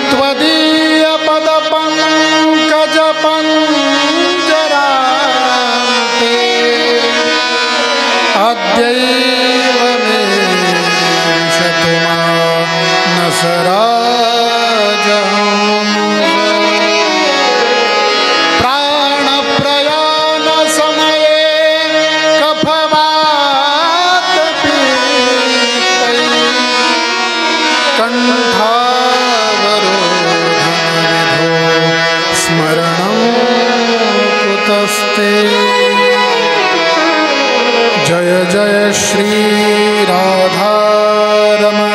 त्वदीय पद पंकज पंजरान्ते अद्यैव मे विशतु मानसराजहंस प्राणप्रयाण समये कफवातपीत्तैः कंठावरोधनविधो स्मरणं कुतस्ते। जय जय श्री राधारमण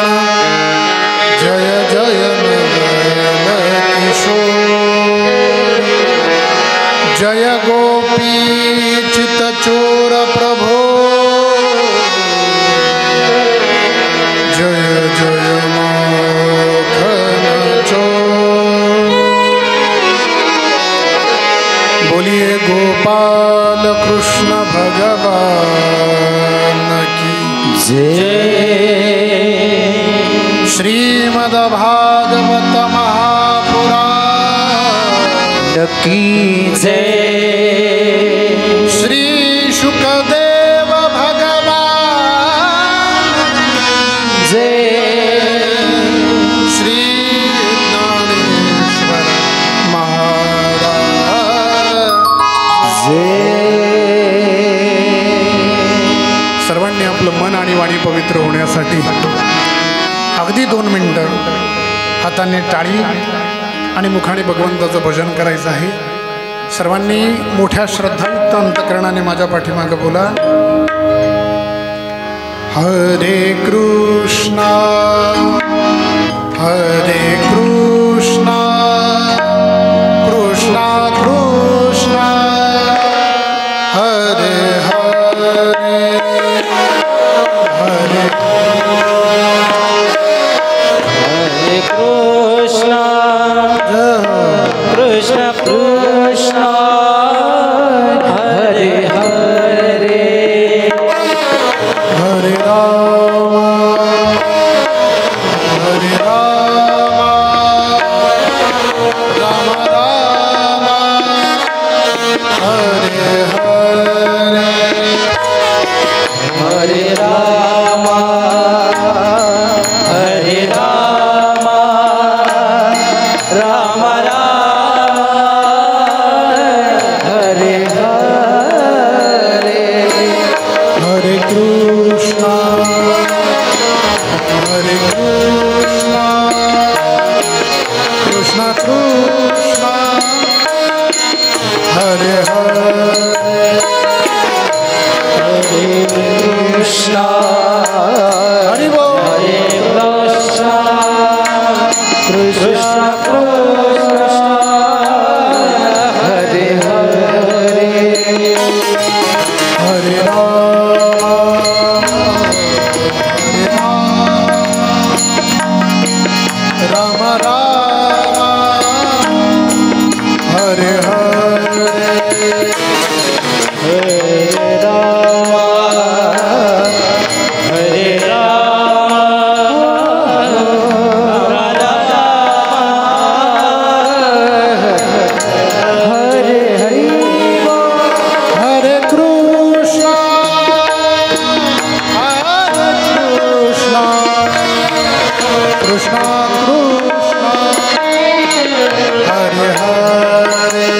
जय जय नवलकिशोर जय गोपीचितचोर प्रभो जय जय माखनचोर। बोलिए गोपाल कृष्ण भगवान की जय। श्रीमद्भागवत महापुराण की जय। श्री शुकदेव भगवान जय। श्री ज्ञानेश्वर महाराज जय। सर्वांनी आपलं मन आणि वाणी पवित्र होण्यासाठी अगदी 2 मिनिटं हाताने टाळी आणि मुखाने भगवंताचं भजन करायचं आहे। सर्वांनी मोठ्या श्रद्धायुक्त अंतकरणाने माझ्या पाठीमागे बोला। हरे कृष्णा कृष्णा कृष्णा हरे हरे हरे हरे कृष्णा कृष्ण कृष्ण हरे हरे हरे राम राम राम हरे हरे हरे राम हरे राम राम राम हरे हरे हरे कृष्णा कृष्णा कृष्णा हरे हरे हरे कृष्णा हरि बोल हरे कृष्णा कृष्ण कृष्ण हरे हरे हरे राम राम हरे हरे हरे राम हरे राम राम हरे हरि हरे कृष्णा कृष्णा कृष्णा हरे हरे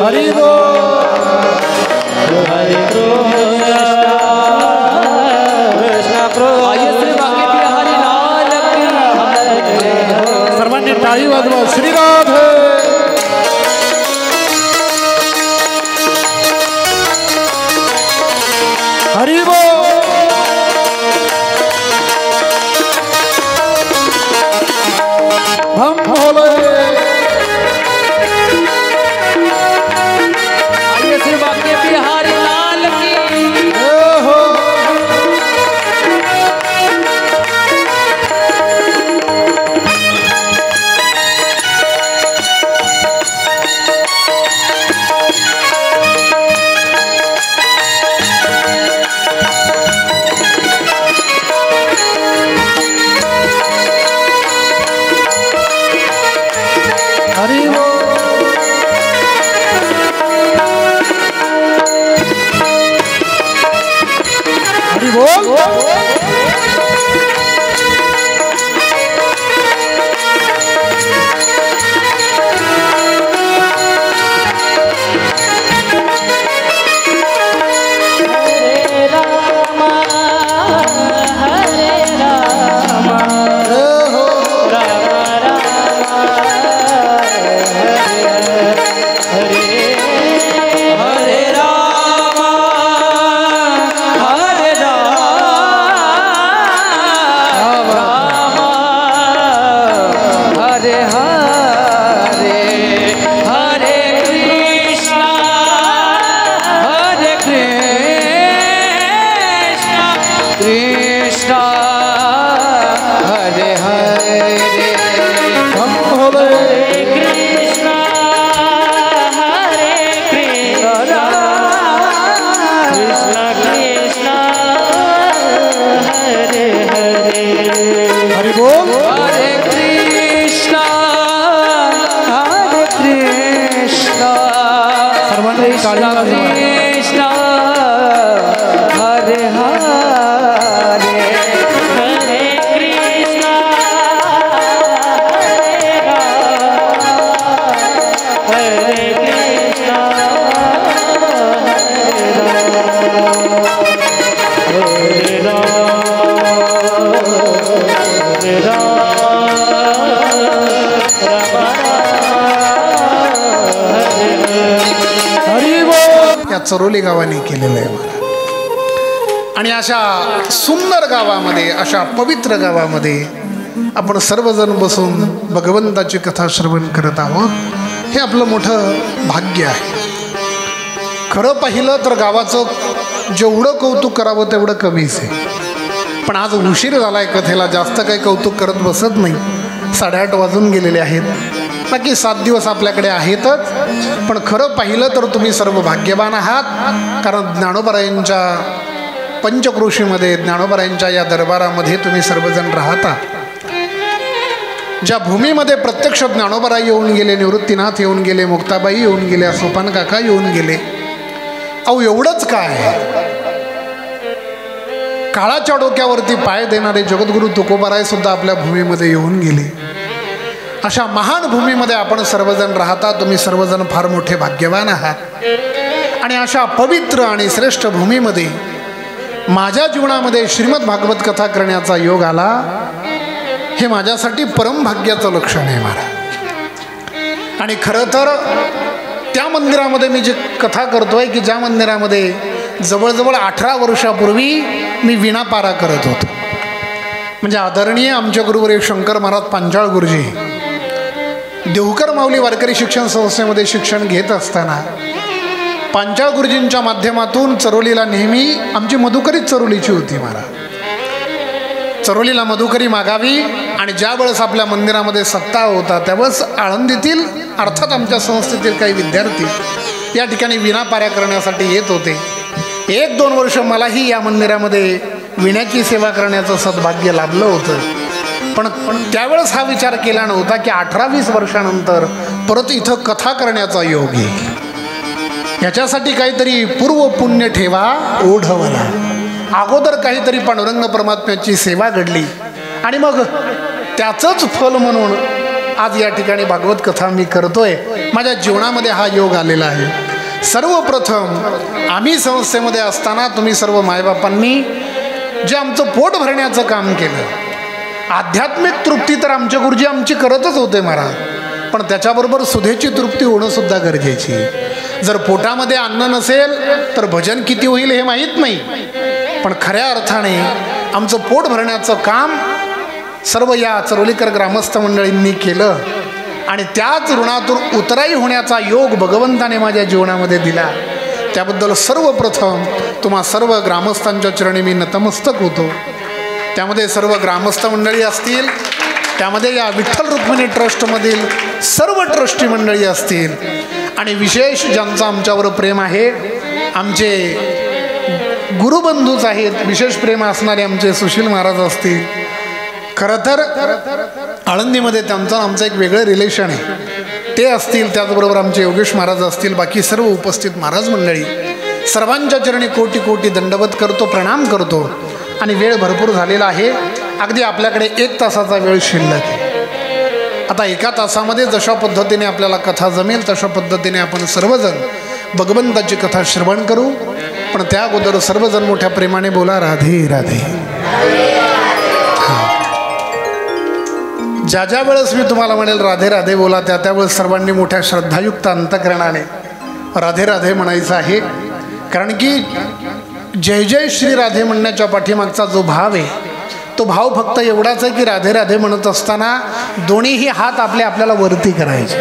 हरि बोल हरे कृष्ण सर्वांनी टाळी वाजवा श्रीराधे हरि बोल हम भोले बिहारी लाल की हो हरि बोल चरोली गावाने केलेलं आहे मला. आणि अशा सुंदर गावामध्ये, अशा पवित्र गावामध्ये आपण सर्वजण बसून भगवंताची कथा श्रवण करत आहोत. हे आपलं मोठं भाग्य आहे. खरं पाहिलं तर गावाचं जेवढं कौतुक करावं तेवढं कमीच आहे. पण आज उशीर झाला आहे कथेला, जास्त काही कौतुक करत बसत नाही. 8:30 वाजून गेलेले आहेत. बाकी 7 दिवस आपल्याकडे आहेतच. पण खरं पाहिलं तर तुम्ही सर्व भाग्यवान आहात. कारण ज्ञानोबारायांच्या पंचक्रोशीमध्ये, ज्ञानोबारायांच्या या दरबारामध्ये तुम्ही सर्वजण राहता. ज्या भूमीमध्ये प्रत्यक्ष ज्ञानोबाराय येऊन गेले, निवृत्तीनाथ येऊन गेले, मुक्ताबाई येऊन गेल्या, सोपान काका येऊन गेले. अहो एवढंच काय, काळाच्या डोक्यावरती पाय देणारे जगद्गुरु तुकोबाराय सुद्धा आपल्या भूमीमध्ये येऊन गेले. अशा महान भूमीमध्ये आपण सर्वजण राहता. तुम्ही सर्वजण फार मोठे भाग्यवान आहात. आणि अशा पवित्र आणि श्रेष्ठ भूमीमध्ये माझ्या जीवनामध्ये श्रीमद भागवत कथा करण्याचा योग आला. हे माझ्यासाठी परमभाग्याचं लक्षण आहे महाराज. आणि खरं तर त्या मंदिरामध्ये मी जी कथा करतोय की ज्या मंदिरामध्ये जवळजवळ 18 वर्षापूर्वी मी वीणापारा करत होतो. म्हणजे आदरणीय आमचे गुरुवर्य शंकर महाराज पांचाळ गुरुजी देवकर माऊली वारकरी शिक्षण संस्थेमध्ये शिक्षण घेत असताना पांचाळ गुरुजींच्या माध्यमातून चरोलीला नेहमी आमची मधुकरीच चरोलीची होती. महाराज चरोलीला मधुकरी मागावी. आणि ज्या वेळेस आपल्या मंदिरामध्ये सत्ता होता त्यावेळेस आळंदीतील अर्थात आमच्या संस्थेतील काही विद्यार्थी या ठिकाणी वीणापाऱ्या करण्यासाठी येत होते. 1-2 वर्ष मलाही या मंदिरामध्ये विण्याची सेवा करण्याचं सद्भाग्य लाभलं होतं. पण त्यावेळेस हा विचार केला नव्हता की 18-20 वर्षानंतर परत इथं कथा करण्याचा योग येईल. याच्यासाठी काहीतरी पूर्व पुण्य ठेवा ओढवला. अगोदर काहीतरी पांडुरंग परमात्म्याची सेवा घडली आणि मग त्याचंच फल म्हणून आज या ठिकाणी भागवत कथा मी करतोय, माझ्या जीवनामध्ये हा योग आलेला आहे. सर्वप्रथम आम्ही संस्थेमध्ये असताना तुम्ही सर्व मायबापांनी जे आमचं पोट भरण्याचं काम केलं, आध्यात्मिक तृप्ती तर आमचे गुरुजी आमची करतच होते महाराज, पण त्याच्याबरोबर सुधेची तृप्ती होणं सुद्धा गरजेची. जर पोटामध्ये अन्न नसेल तर भजन किती होईल हे माहीत नाही, पण खऱ्या अर्थाने आमचं पोट भरण्याचं काम सर्व या चरोलीकर ग्रामस्थ मंडळींनी केलं आणि त्याच ऋणातून उतराई होण्याचा योग भगवंताने माझ्या जीवनामध्ये दिला. त्याबद्दल सर्वप्रथम तुम्हा सर्व ग्रामस्थांच्या चरणी मी नतमस्तक होतो. त्यामध्ये सर्व ग्रामस्थ मंडळी असतील, त्यामध्ये या विठ्ठल रुक्मिणी ट्रस्टमधील सर्व ट्रस्टी मंडळी असतील आणि विशेष ज्यांचं आमच्यावर प्रेम आहे, आमचे गुरुबंधूच आहेत, विशेष प्रेम असणारे आमचे सुशील महाराज असतील. खरं तर आळंदीमध्ये त्यांचं आमचं एक वेगळं रिलेशन आहे, ते असतील. त्याचबरोबर आमचे योगेश महाराज असतील, बाकी सर्व उपस्थित महाराज मंडळी, सर्वांच्या चरणी कोटी कोटी दंडवत करतो, प्रणाम करतो. आणि वेळ भरपूर झालेला आहे, अगदी आपल्याकडे 1 तासाचा वेळ शिल्लक आहे. आता 1 तासामध्ये जशा पद्धतीने आपल्याला कथा जमेल तशा पद्धतीने आपण सर्वजण भगवंताची कथा श्रवण करू. पण त्या अगोदर सर्वजण मोठ्या प्रेमाने बोला राधे राधे. ज्या ज्या वेळेस मी तुम्हाला म्हणेल राधे राधे बोला, त्या त्यावेळेस सर्वांनी मोठ्या श्रद्धायुक्त अंतकरणाने राधे राधे म्हणायचं आहे. कारण की जय जय श्री राधे म्हणण्याच्या पाठीमागचा जो भाव आहे, तो भाव फक्त एवढाच आहे की राधे राधे म्हणत असताना दोन्हीही हात आपल्याला वरती करायचे.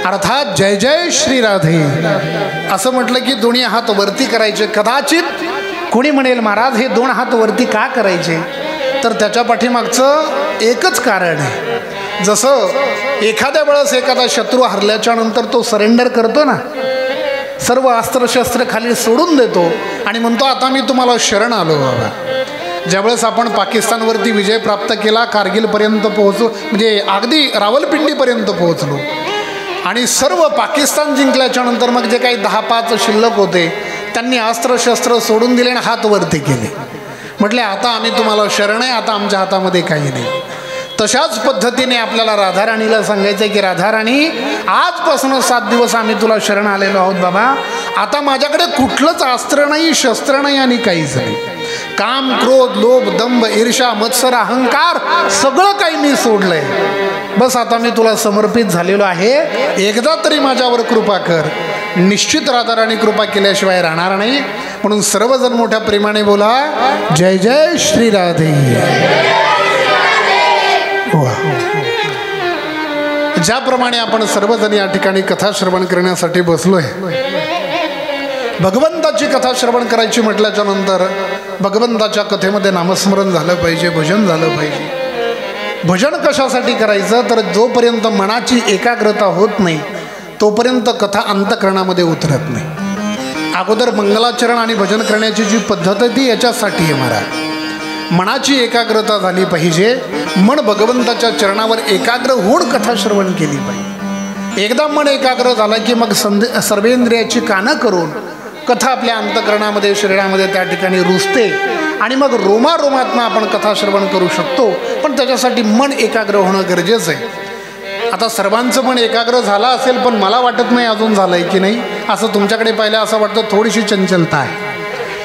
अर्थात जय जय श्री राधे असं म्हटलं की दोन्ही हात वरती करायचे. कदाचित कोणी म्हणेल महाराज हे 2 हात वरती का करायचे, तर त्याच्या पाठीमागचं एकच कारण आहे. जसं एखाद्या वेळेस एखादा शत्रू हरल्याच्या नंतर तो सरेंडर करतो ना, सर्व अस्त्रशस्त्र खाली सोडून देतो आणि म्हणतो आता मी तुम्हाला शरण आलो बाबा. ज्यावेळेस आपण पाकिस्तानवरती विजय प्राप्त केला, कारगिलपर्यंत पोहोचलो, म्हणजे अगदी रावलपिंडीपर्यंत पोहोचलो आणि सर्व पाकिस्तान जिंकल्याच्या नंतर मग जे काही 10-5 शिल्लक होते त्यांनी अस्त्रशस्त्र सोडून दिले आणि हात वरती केले. म्हटले आता आम्ही तुम्हाला शरण आहे, आता आमच्या हातामध्ये काही नाही. तशाच पद्धतीने आपल्याला राधाराणीला सांगायचं आहे की राधाराणी आजपासून 7 दिवस आम्ही तुला शरण आलेलो आहोत बाबा. आता माझ्याकडे कुठलंच अस्त्र नाही, शस्त्र नाही आणि काहीच नाही. काम, क्रोध, लोभ, दंभ, ईर्ष्या, मत्सर, अहंकार सगळं काही मी सोडलंय. बस आता मी तुला समर्पित झालेलो आहे. एकदा तरी माझ्यावर कृपा कर. निश्चित राधाराणी कृपा केल्याशिवाय राहणार नाही. म्हणून सर्वजण मोठ्या प्रेमाने बोला जय जय श्री राधे. ज्याप्रमाणे आपण सर्वजण या ठिकाणी कथा श्रवण करण्यासाठी बसलोय, भगवंताची कथा श्रवण करायची म्हटल्याच्या नंतर भगवंताच्या कथेमध्ये नामस्मरण झालं पाहिजे, भजन झालं पाहिजे. भजन कशासाठी करायचं, तर जोपर्यंत मनाची एकाग्रता होत नाही तोपर्यंत कथा अंतःकरणामध्ये उतरत नाही. अगोदर मंगलाचरण आणि भजन करण्याची जी पद्धत आहे ती याच्यासाठी आहे महाराज. मनाची एकाग्रता झाली पाहिजे, मन भगवंताच्या चरणावर एकाग्र होऊन कथा श्रवण केली पाहिजे. एकदा मन एकाग्र झालं की मग सर्वेंद्रियाची कानं करून कथा आपल्या अंतःकरणामध्ये, शरीरामध्ये त्या ठिकाणी रुजते आणि मग रोमारोमातनं आपण कथा श्रवण करू शकतो. पण त्याच्यासाठी मन एकाग्र होणं गरजेचं आहे. आता सर्वांचं मन एकाग्र झालं असेल, पण मला वाटत नाही अजून झालं आहे की नाही. असं तुमच्याकडे पाहिलं असं वाटतं थोडीशी चंचलता आहे,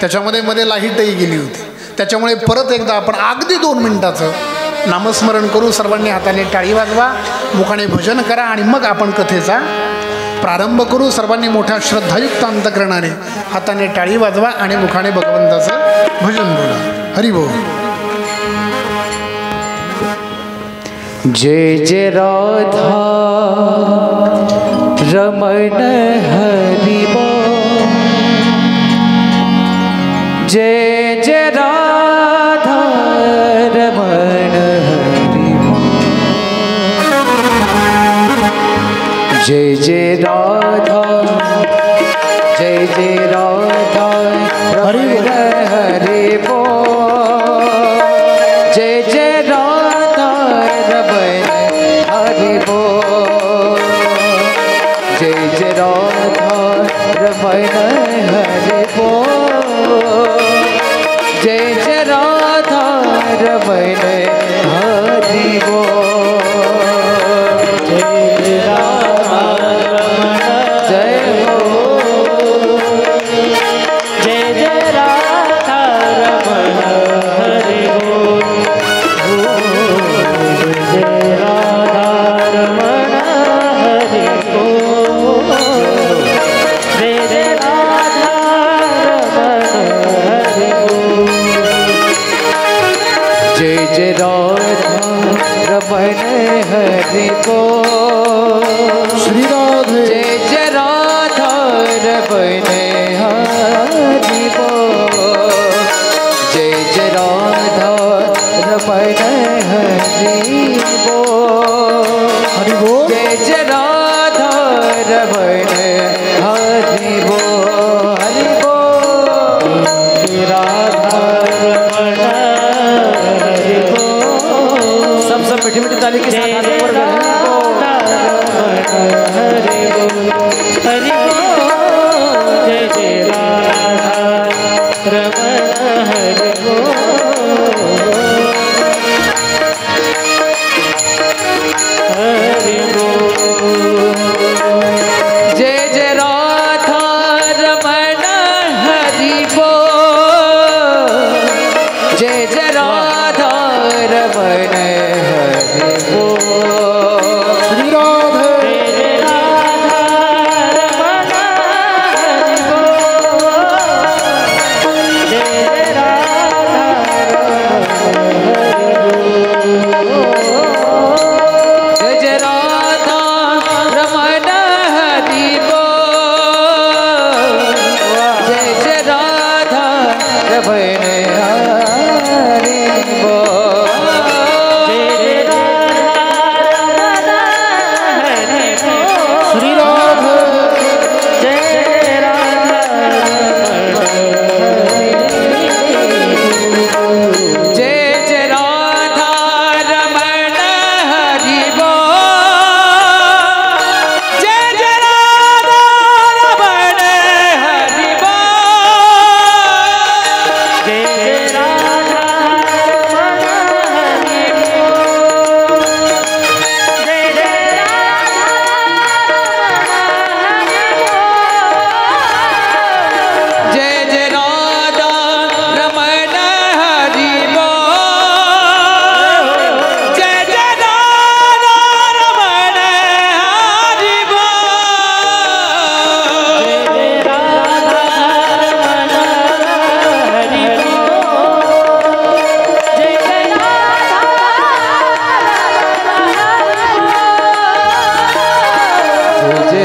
त्याच्यामध्ये मध्ये लाईटही गेली होती. त्याच्यामुळे परत एकदा आपण अगदी 2 मिनिटाचं नामस्मरण करू. सर्वांनी हाताने टाळी वाजवा, मुखाने भजन करा आणि मग आपण कथेचा प्रारंभ करू. सर्वांनी मोठ्या श्रद्धायुक्त अंतःकरणाने हाताने टाळी वाजवा आणि मुखाने भगवंताचं भजन बोला. हरि बोल. जय जय राधा रमण हरि बोल. जय जय राधा रमण हरि बोल. जय जय राधा, जय जय राधा रमण हरि बोल. जय जय राधा रमण हरि बोल. जय जय राधा रमण हरि बोल. जय जय राधा रमण हरि बोल.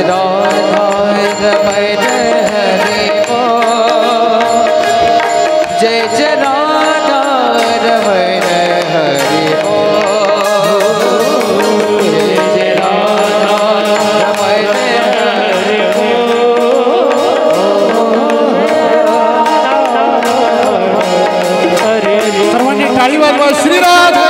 राधा रमण हरि बोल जय जय राधा रमण हरि बोल जय जय राधा रमण हरि बोल सर्वांनी टाळी वाजवा श्रीराधा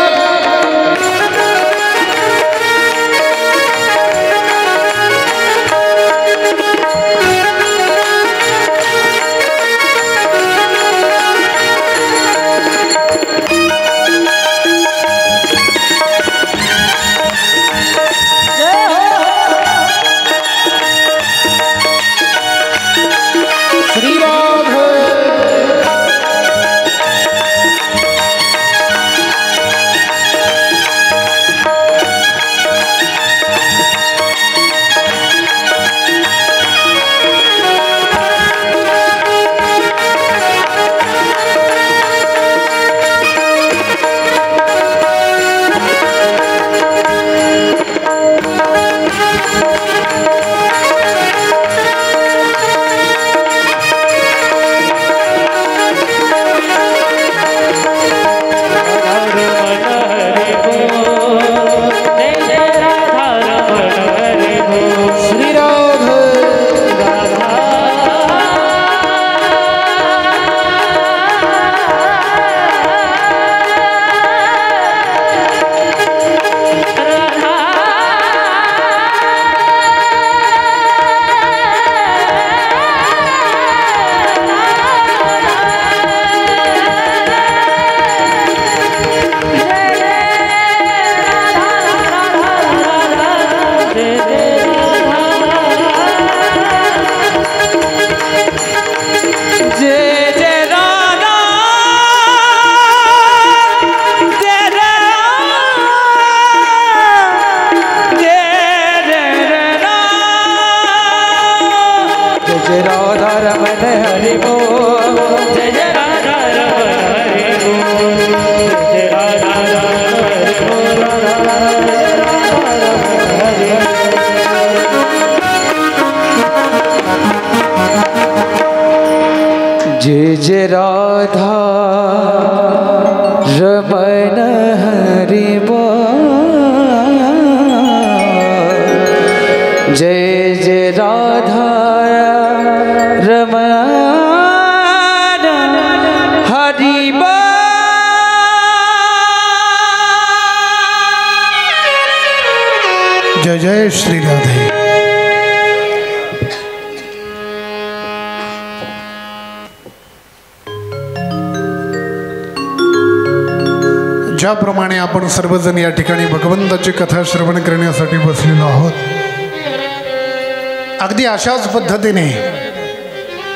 जय जय राधा रमण हरि बोल जय जय राधा रमण हरि बोल जय जय श्री राधे। ज्याप्रमाणे आपण सर्वजण या ठिकाणी भगवंताची कथा श्रवण करण्यासाठी बसलेलो आहोत, अगदी अशाच पद्धतीने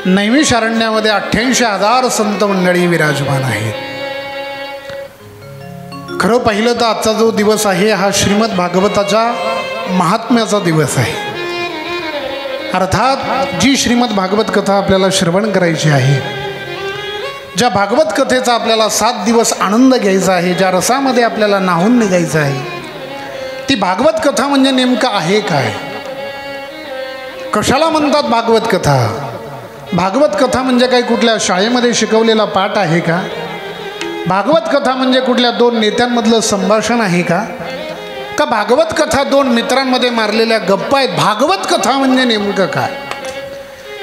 नैमिषारण्यामध्ये 88,000 संत मंडळी विराजमान आहेत. खरं पाहिलं तर आजचा जो दिवस आहे हा श्रीमद भागवताच्या महात्म्याचा दिवस आहे. अर्थात जी श्रीमद भागवत कथा आपल्याला श्रवण करायची आहे, ज्या भागवत कथेचा आपल्याला 7 दिवस आनंद घ्यायचा आहे, ज्या रसामध्ये आपल्याला न्हावून निघायचं आहे, ती भागवत कथा म्हणजे नेमकं आहे काय? कशाला म्हणतात भागवत कथा? भागवत कथा म्हणजे काय कुठल्या शाळेमध्ये शिकवलेला पाठ आहे का? भागवत कथा म्हणजे कुठल्या 2 नेत्यांमधलं संभाषण आहे का? का भागवत कथा 2 मित्रांमध्ये मारलेल्या गप्पा आहेत? भागवत कथा म्हणजे नेमकं काय?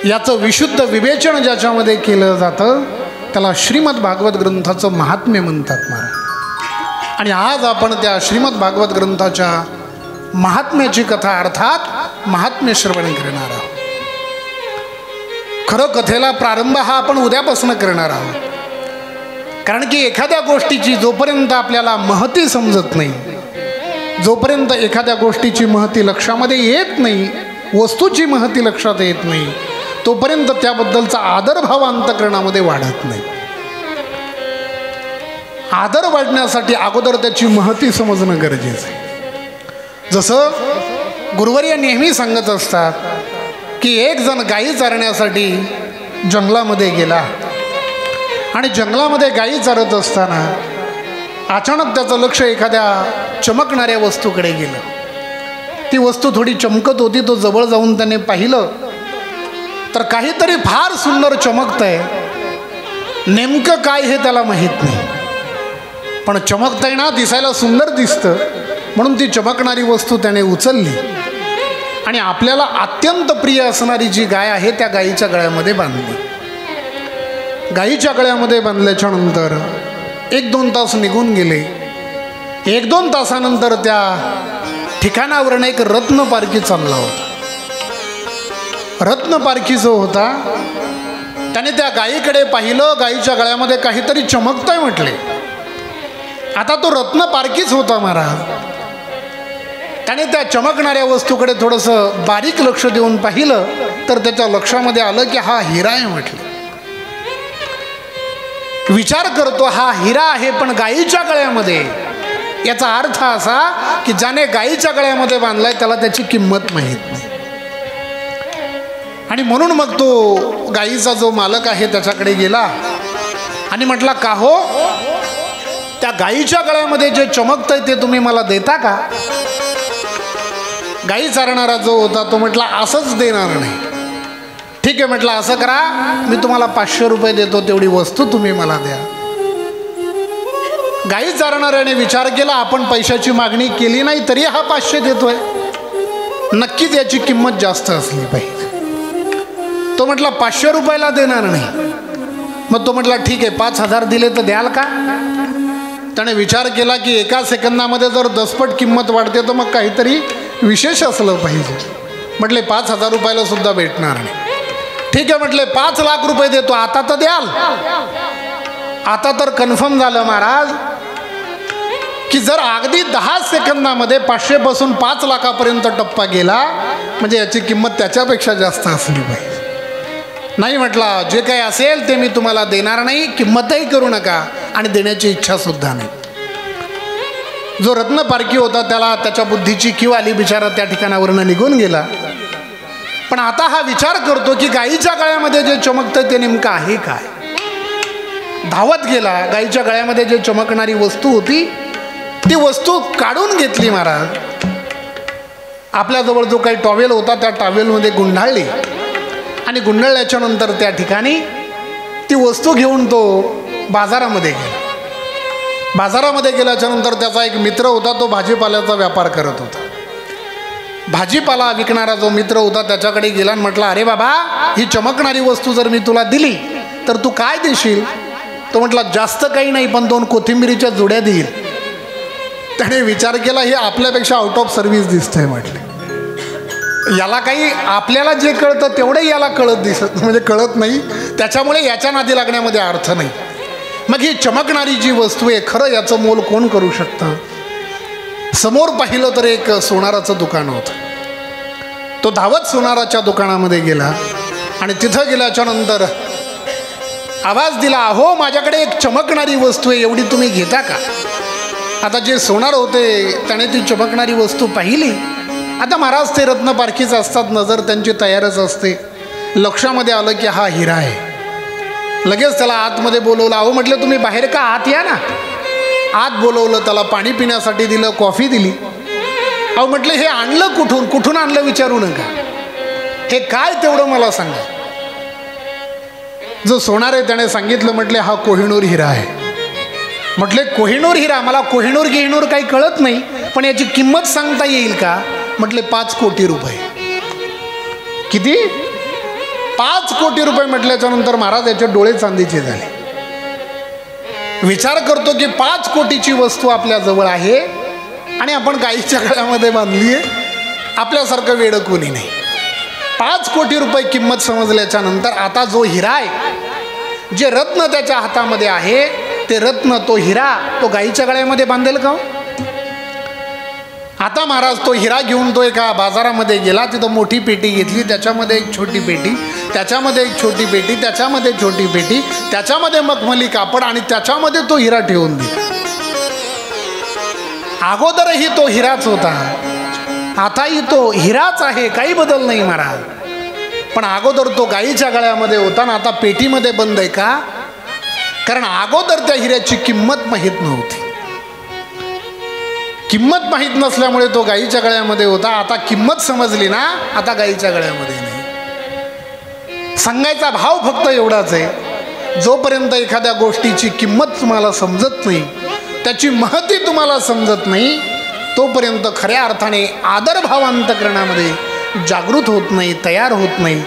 याचं विशुद्ध विवेचन ज्याच्यामध्ये केलं जातं त्याला श्रीमद भागवत ग्रंथाचं महात्म्य म्हणतात महाराज. आणि आज आपण त्या श्रीमद भागवत ग्रंथाच्या महात्म्याची कथा अर्थात महात्म्य श्रवण करणार आहोत. खरं कथेला प्रारंभ हा आपण उद्यापासून करणार आहोत, कारण की एखाद्या गोष्टीची जोपर्यंत आपल्याला महती समजत नाही, जोपर्यंत एखाद्या गोष्टीची महती लक्षामध्ये येत नाही, वस्तूची महती लक्षात येत नाही, तोपर्यंत त्याबद्दलचा आदरभाव अंतःकरणामध्ये वाढत नाही. आदर वाढण्यासाठी अगोदर त्याची महती समजणं गरजेचं आहे. जसं गुरुवर्य नेहमी सांगत असतात की एक जण गायी चारण्यासाठी जंगलामध्ये गेला आणि जंगलामध्ये गायी चारत असताना अचानक त्याचं लक्ष एखाद्या चमकणाऱ्या वस्तूकडे गेलं. ती वस्तू थोडी चमकत होती. तो जवळ जाऊन त्याने पाहिलं तर काहीतरी फार सुंदर चमकतंय. नेमकं काय हे त्याला माहीत नाही, पण चमकतंय ना, दिसायला सुंदर दिसतं म्हणून ती चमकणारी वस्तू त्याने उचलली आणि आपल्याला अत्यंत प्रिय असणारी जी गाय आहे त्या गायीच्या गळ्यामध्ये बांधली. गायीच्या गळ्यामध्ये बांधल्याच्या नंतर 1-2 तास निघून गेले. 1-2 तासानंतर त्या ठिकाणावरून एक रत्नपारखी चालला होता. रत्नपारखी जो होता त्याने त्या गायीकडे पाहिलं. गायीच्या गळ्यामध्ये काहीतरी चमकतंय म्हटले. आता तो रत्नपारखीच होता महाराज. त्याने त्या चमकणाऱ्या वस्तूकडे थोडंसं बारीक लक्ष देऊन पाहिलं तर त्याच्या लक्षामध्ये आलं की हा हिरा आहे म्हटलं. विचार करतो हा हिरा आहे पण गायीच्या गळ्यामध्ये. याचा अर्थ असा की ज्याने गायीच्या गळ्यामध्ये बांधलाय त्याला त्याची किंमत माहीत नाही. आणि म्हणून मग तो गायीचा जो मालक आहे त्याच्याकडे गेला आणि म्हटला, का हो, त्या गायीच्या गळ्यामध्ये जे चमकतंय ते तुम्ही मला देता का? गायी चारणारा जो होता तो म्हटला, असंच देणार नाही. ठीक आहे म्हटलं, असं करा, मी तुम्हाला 500 रुपये देतो, तेवढी वस्तू तुम्ही मला द्या. गायी चारणाऱ्याने विचार केला, आपण पैशाची मागणी केली नाही तरी हा 500 देतोय, नक्कीच याची किंमत जास्त असली पाहिजे. तो म्हटला 500 रुपयाला देणार नाही. मग तो म्हटला ठीक आहे, 5000 दिले तर द्याल का? त्याने विचार केला की एका सेकंदामध्ये जर 10पट किंमत वाढते तर मग काहीतरी विशेष असलं पाहिजे. म्हटले 5000 रुपयाला सुद्धा भेटणार नाही. ठीक आहे म्हटले, 5 लाख रुपये देतो, आता तर द्याल? आता तर कन्फर्म झालं महाराज की जर अगदी 10 सेकंदामध्ये 500 पासून 5 लाखापर्यंत टप्पा गेला म्हणजे याची किंमत त्याच्यापेक्षा जास्त असली पाहिजे. नाही म्हटला, जे काही असेल ते मी तुम्हाला देणार नाही, किंमतही करू नका आणि देण्याची इच्छा सुद्धा नाही. जो रत्नपारखी होता त्याला त्याच्या बुद्धीची कीव आली, बिचारा त्या ठिकाणावरनं निघून गेला. पण आता हा विचार करतो की गायीच्या गळ्यामध्ये जे चमकतं ते नेमकं आहे काय. धावत गेला, गायीच्या गळ्यामध्ये जे चमकणारी वस्तू होती ती वस्तू काढून घेतली महाराज. आपल्याजवळ जो काही टॉवेल होता त्या टॉवेलमध्ये गुंडाळली आणि गुंडाळल्याच्या नंतर त्या ठिकाणी ती वस्तू घेऊन तो बाजारामध्ये गेला. बाजारामध्ये गेल्याच्या नंतर त्याचा एक मित्र होता, तो भाजीपाल्याचा व्यापार करत होता. भाजीपाला विकणारा जो मित्र होता त्याच्याकडे गेला आणि म्हटला, अरे बाबा, ही चमकणारी वस्तू जर मी तुला दिली तर तू काय देशील? तो म्हटला, जास्त काही नाही, पण 2 कोथिंबिरीच्या जुड्या देईल. त्याने विचार केला, हे आपल्यापेक्षा आउट ऑफ सर्व्हिस दिसतंय. म्हटले, याला काही आपल्याला जे कळतं तेवढं याला कळत नाही, त्याच्यामुळे याच्या नादी लागण्यामध्ये अर्थ नाही. मग ही चमकणारी जी वस्तू आहे, खरं याचं मोल कोण करू शकतं? समोर पाहिलं तर एक सोनाराचं दुकान होतं. तो धावत सोनाराच्या दुकानामध्ये गेला आणि तिथं गेल्याच्या नंतर आवाज दिला, अहो, माझ्याकडे एक चमकणारी वस्तू आहे, एवढी तुम्ही घेता का? आता जे सोनार होते त्याने ती चमकणारी वस्तू पाहिली. आता महाराज ते रत्नपारखीच असतात, नजर त्यांची तयारच असते. लक्षामध्ये आलं की हा हिरा आहे. लगेच त्याला आतमध्ये बोलवलं. अहो म्हटलं, तुम्ही बाहेर का, आत या ना. आत बोलवलं, त्याला पाणी पिण्यासाठी दिलं, कॉफी दिली. अहो म्हटलं, हे आणलं कुठून आणलं विचारू नका, हे काय तेवढं मला सांगा. जो सोनार आहे त्याने सांगितलं, म्हटले हा कोहिनूर हिरा आहे. म्हटले कोहिनूर हिरा? मला कोहिनूर गिहिनूर काही कळत नाही, पण याची किंमत सांगता येईल का? म्हटले 5 कोटी रुपये. किती? 5 कोटी रुपये म्हटल्याच्या नंतर महाराज याचे डोळे चांदीचे झाले. विचार करतो की 5 कोटीची वस्तू आपल्या जवळ आहे आणि आपण गायीच्या गळ्यामध्ये बांधली आहे. आपल्यासारखं वेडं कोणी नाही. 5 कोटी रुपये किंमत समजल्याच्या नंतर आता जो हिरा आहे, जे रत्न त्याच्या हातामध्ये आहे, ते रत्न, तो हिरा, तो गायीच्या गळ्यामध्ये बांधेल का? आता महाराज तो हिरा घेऊन तो एका बाजारामध्ये गेला. तिथं मोठी पेटी घेतली, त्याच्यामध्ये एक छोटी पेटी, त्याच्यामध्ये एक छोटी पेटी, त्याच्यामध्ये छोटी पेटी, त्याच्यामध्ये मखमली कापड आणि त्याच्यामध्ये तो हिरा ठेवून दिला. अगोदरही तो हिराच होता, आताही तो हिराच आहे, काही बदल नाही महाराज. पण अगोदर तो गायीच्या गळ्यामध्ये होता ना आता पेटीमध्ये बंद आहे का? कारण अगोदर त्या हिऱ्याची किंमत माहीत नव्हती. किंमत माहीत नसल्यामुळे तो गाईच्या गळ्यामध्ये होता. आता किंमत समजली ना, आता गाईच्या गळ्यामध्ये नाही. सांगायचा भाव फक्त एवढाच आहे, जोपर्यंत एखाद्या गोष्टीची किंमत तुम्हाला समजत नाही, त्याची महती तुम्हाला समजत नाही, तोपर्यंत खऱ्या अर्थाने आदरभाव अंतःकरणामध्ये जागृत होत नाही, तयार होत नाही.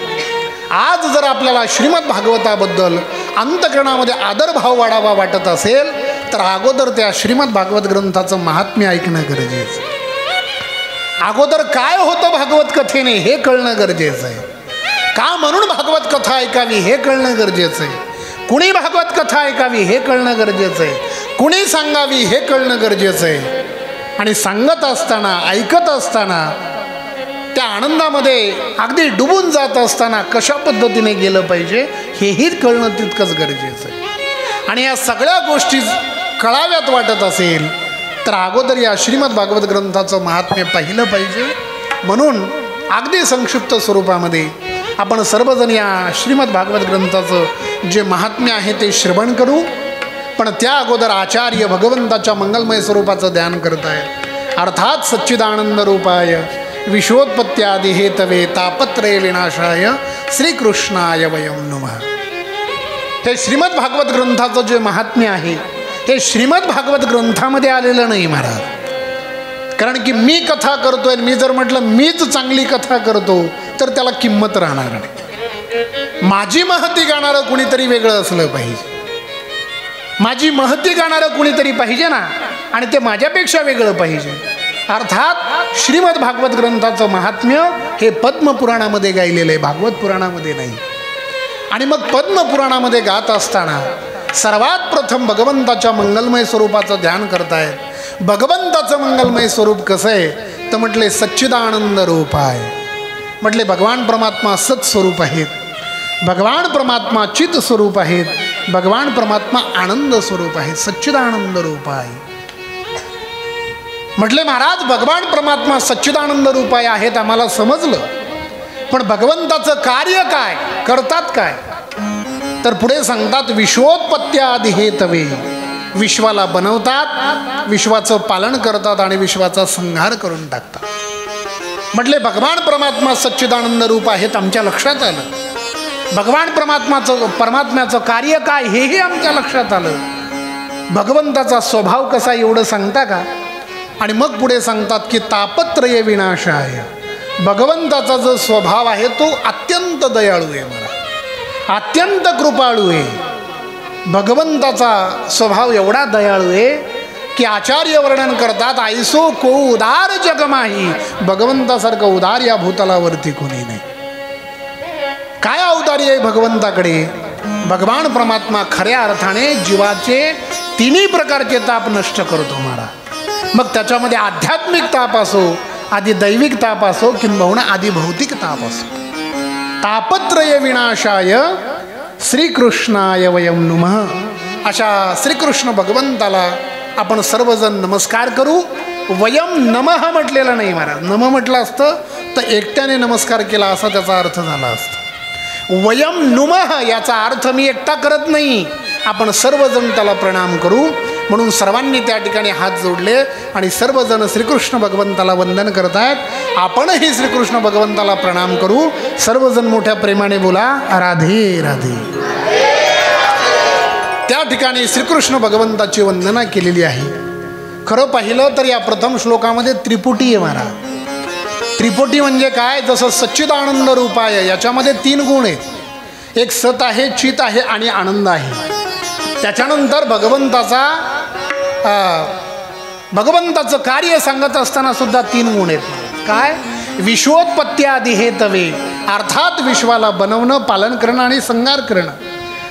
आज जर आपल्याला श्रीमद भागवताबद्दल अंतःकरणामध्ये आदरभाव वाढावा वाटत असेल तर अगोदर त्या श्रीमद भागवत ग्रंथाचं महात्म्य ऐकणं गरजेचं. अगोदर काय होतं भागवत कथेने हे कळणं गरजेचं आहे. का म्हणून भागवत कथा ऐकावी हे कळणं गरजेचं आहे. कुणी भागवत कथा ऐकावी हे कळणं गरजेचं आहे. कुणी सांगावी हे कळणं गरजेचं आहे. आणि सांगत असताना, ऐकत असताना, त्या आनंदामध्ये अगदी डुबून जात असताना कशा पद्धतीने गेलं पाहिजे हेही कळणं तितकंच गरजेचं आहे. आणि या सगळ्या गोष्टी कळाव्यात वाटत असेल तर अगोदर या श्रीमद भागवत ग्रंथाचं महात्म्य पाहिलं पाहिजे. म्हणून अगदी संक्षिप्त स्वरूपामध्ये आपण सर्वजण या श्रीमद भागवत ग्रंथाचं जे महात्म्य आहे ते श्रवण करू. पण त्या अगोदर आचार्य भगवंताच्या मंगलमय स्वरूपाचं ध्यान करत आहेत. अर्थात सच्चिदानंद रूपाय विश्वोत्पत्त्यादि हेतवे तापत्रय विनाशाय श्रीकृष्णाय वयं नमः. हे श्रीमद भागवत ग्रंथाचं जे महात्म्य आहे हे श्रीमद भागवत ग्रंथामध्ये आलेलं नाही महाराज. कारण की मी कथा करतोय, मी जर म्हटलं मीच चांगली कथा करतो तर त्याला किंमत राहणार नाही. माझी महती गाणारं कुणीतरी वेगळं असलं पाहिजे. माझी महती गाणारं कुणीतरी पाहिजे ना, आणि ते माझ्यापेक्षा वेगळं पाहिजे. अर्थात श्रीमद भागवत ग्रंथाचं महात्म्य हे पद्मपुराणामध्ये गायलेलं आहे, भागवत पुराणामध्ये नाही. आणि मग पद्मपुराणामध्ये गात असताना सर्वात प्रथम भगवंताच्या मंगलमय स्वरूपाचं ध्यान करतायत. भगवंताचं मंगलमय स्वरूप कसं आहे तर म्हटले सच्चिदानंद रूप आहे. म्हटले भगवान परमात्मा सत्स्वरूप आहेत, भगवान परमात्मा चित स्वरूप आहेत, भगवान परमात्मा आनंद स्वरूप आहे, सच्चिदानंद रूप आहे. म्हटले महाराज भगवान परमात्मा सच्चिदानंद रूपाय आहेत आम्हाला समजलं, पण भगवंताचं कार्य काय, करतात काय, तर पुढे सांगतात विश्वोत्पत्त्यादि हेतवे. विश्वाला बनवतात, विश्वाचं पालन करतात आणि विश्वाचा संहार करून टाकतात. म्हटले भगवान परमात्मा सच्चिदानंद रूप आहेत आमच्या लक्षात आलं. भगवान परमात्म्याचं कार्य काय हेही आमच्या लक्षात आलं. भगवंताचा स्वभाव कसा एवढं सांगता का. आणि मग पुढे सांगतात की तापत्रय विनाशाय. भगवंताचा जो स्वभाव आहे तो अत्यंत दयाळू आहे, मला अत्यंत कृपाळू आहे. भगवंताचा स्वभाव एवढा दयाळू आहे की आचार्य वर्णन करतात ऐसो को उदार जगमाही. भगवंतासारखं उदार या भूतलावरती कोणी नाही. काय औदार्य आहे भगवंताकडे. भगवान परमात्मा खऱ्या अर्थाने जीवाचे तिन्ही प्रकारचे ताप नष्ट करतो महाराज. मग त्याच्यामध्ये आध्यात्मिक ताप असो, आधी दैविक ताप असो, किंबहुना आधी भौतिक ताप असो. तापत्रय विनाशाय श्रीकृष्णाय वयं नमः. अशा श्रीकृष्ण भगवंताला आपण सर्वजण नमस्कार करू. वयं नमः म्हटलेलं नाही महाराज. नम म्हटलं असतं तर एकट्याने नमस्कार केला असा त्याचा अर्थ झाला असता. वयं नुमः याचा अर्थ मी एकटा करत नाही, आपण सर्वजण त्याला प्रणाम करू. म्हणून सर्वांनी त्या ठिकाणी हात जोडले आणि सर्वजण श्रीकृष्ण भगवंताला वंदन करत आहेत. आपणही श्रीकृष्ण भगवंताला प्रणाम करू. सर्वजण मोठ्या प्रेमाने बोला राधे राधे. त्या ठिकाणी श्रीकृष्ण भगवंताची वंदना केलेली आहे. खरं पाहिलं तर या प्रथम श्लोकामध्ये त्रिपुटी आहे महाराज. त्रिपुटी म्हणजे काय, जसं सच्चिदानंद रूपाय याच्यामध्ये 3 गुण आहेत. एक सत आहे, चित आहे आणि आनंद आहे. त्याच्यानंतर भगवंताचं कार्य सांगत असताना सुद्धा 3 गुण आहेत. काय, विश्वोत्पत्त्यादि हेतवे, अर्थात विश्वाला बनवणं, पालन करणं आणि संहार करणं.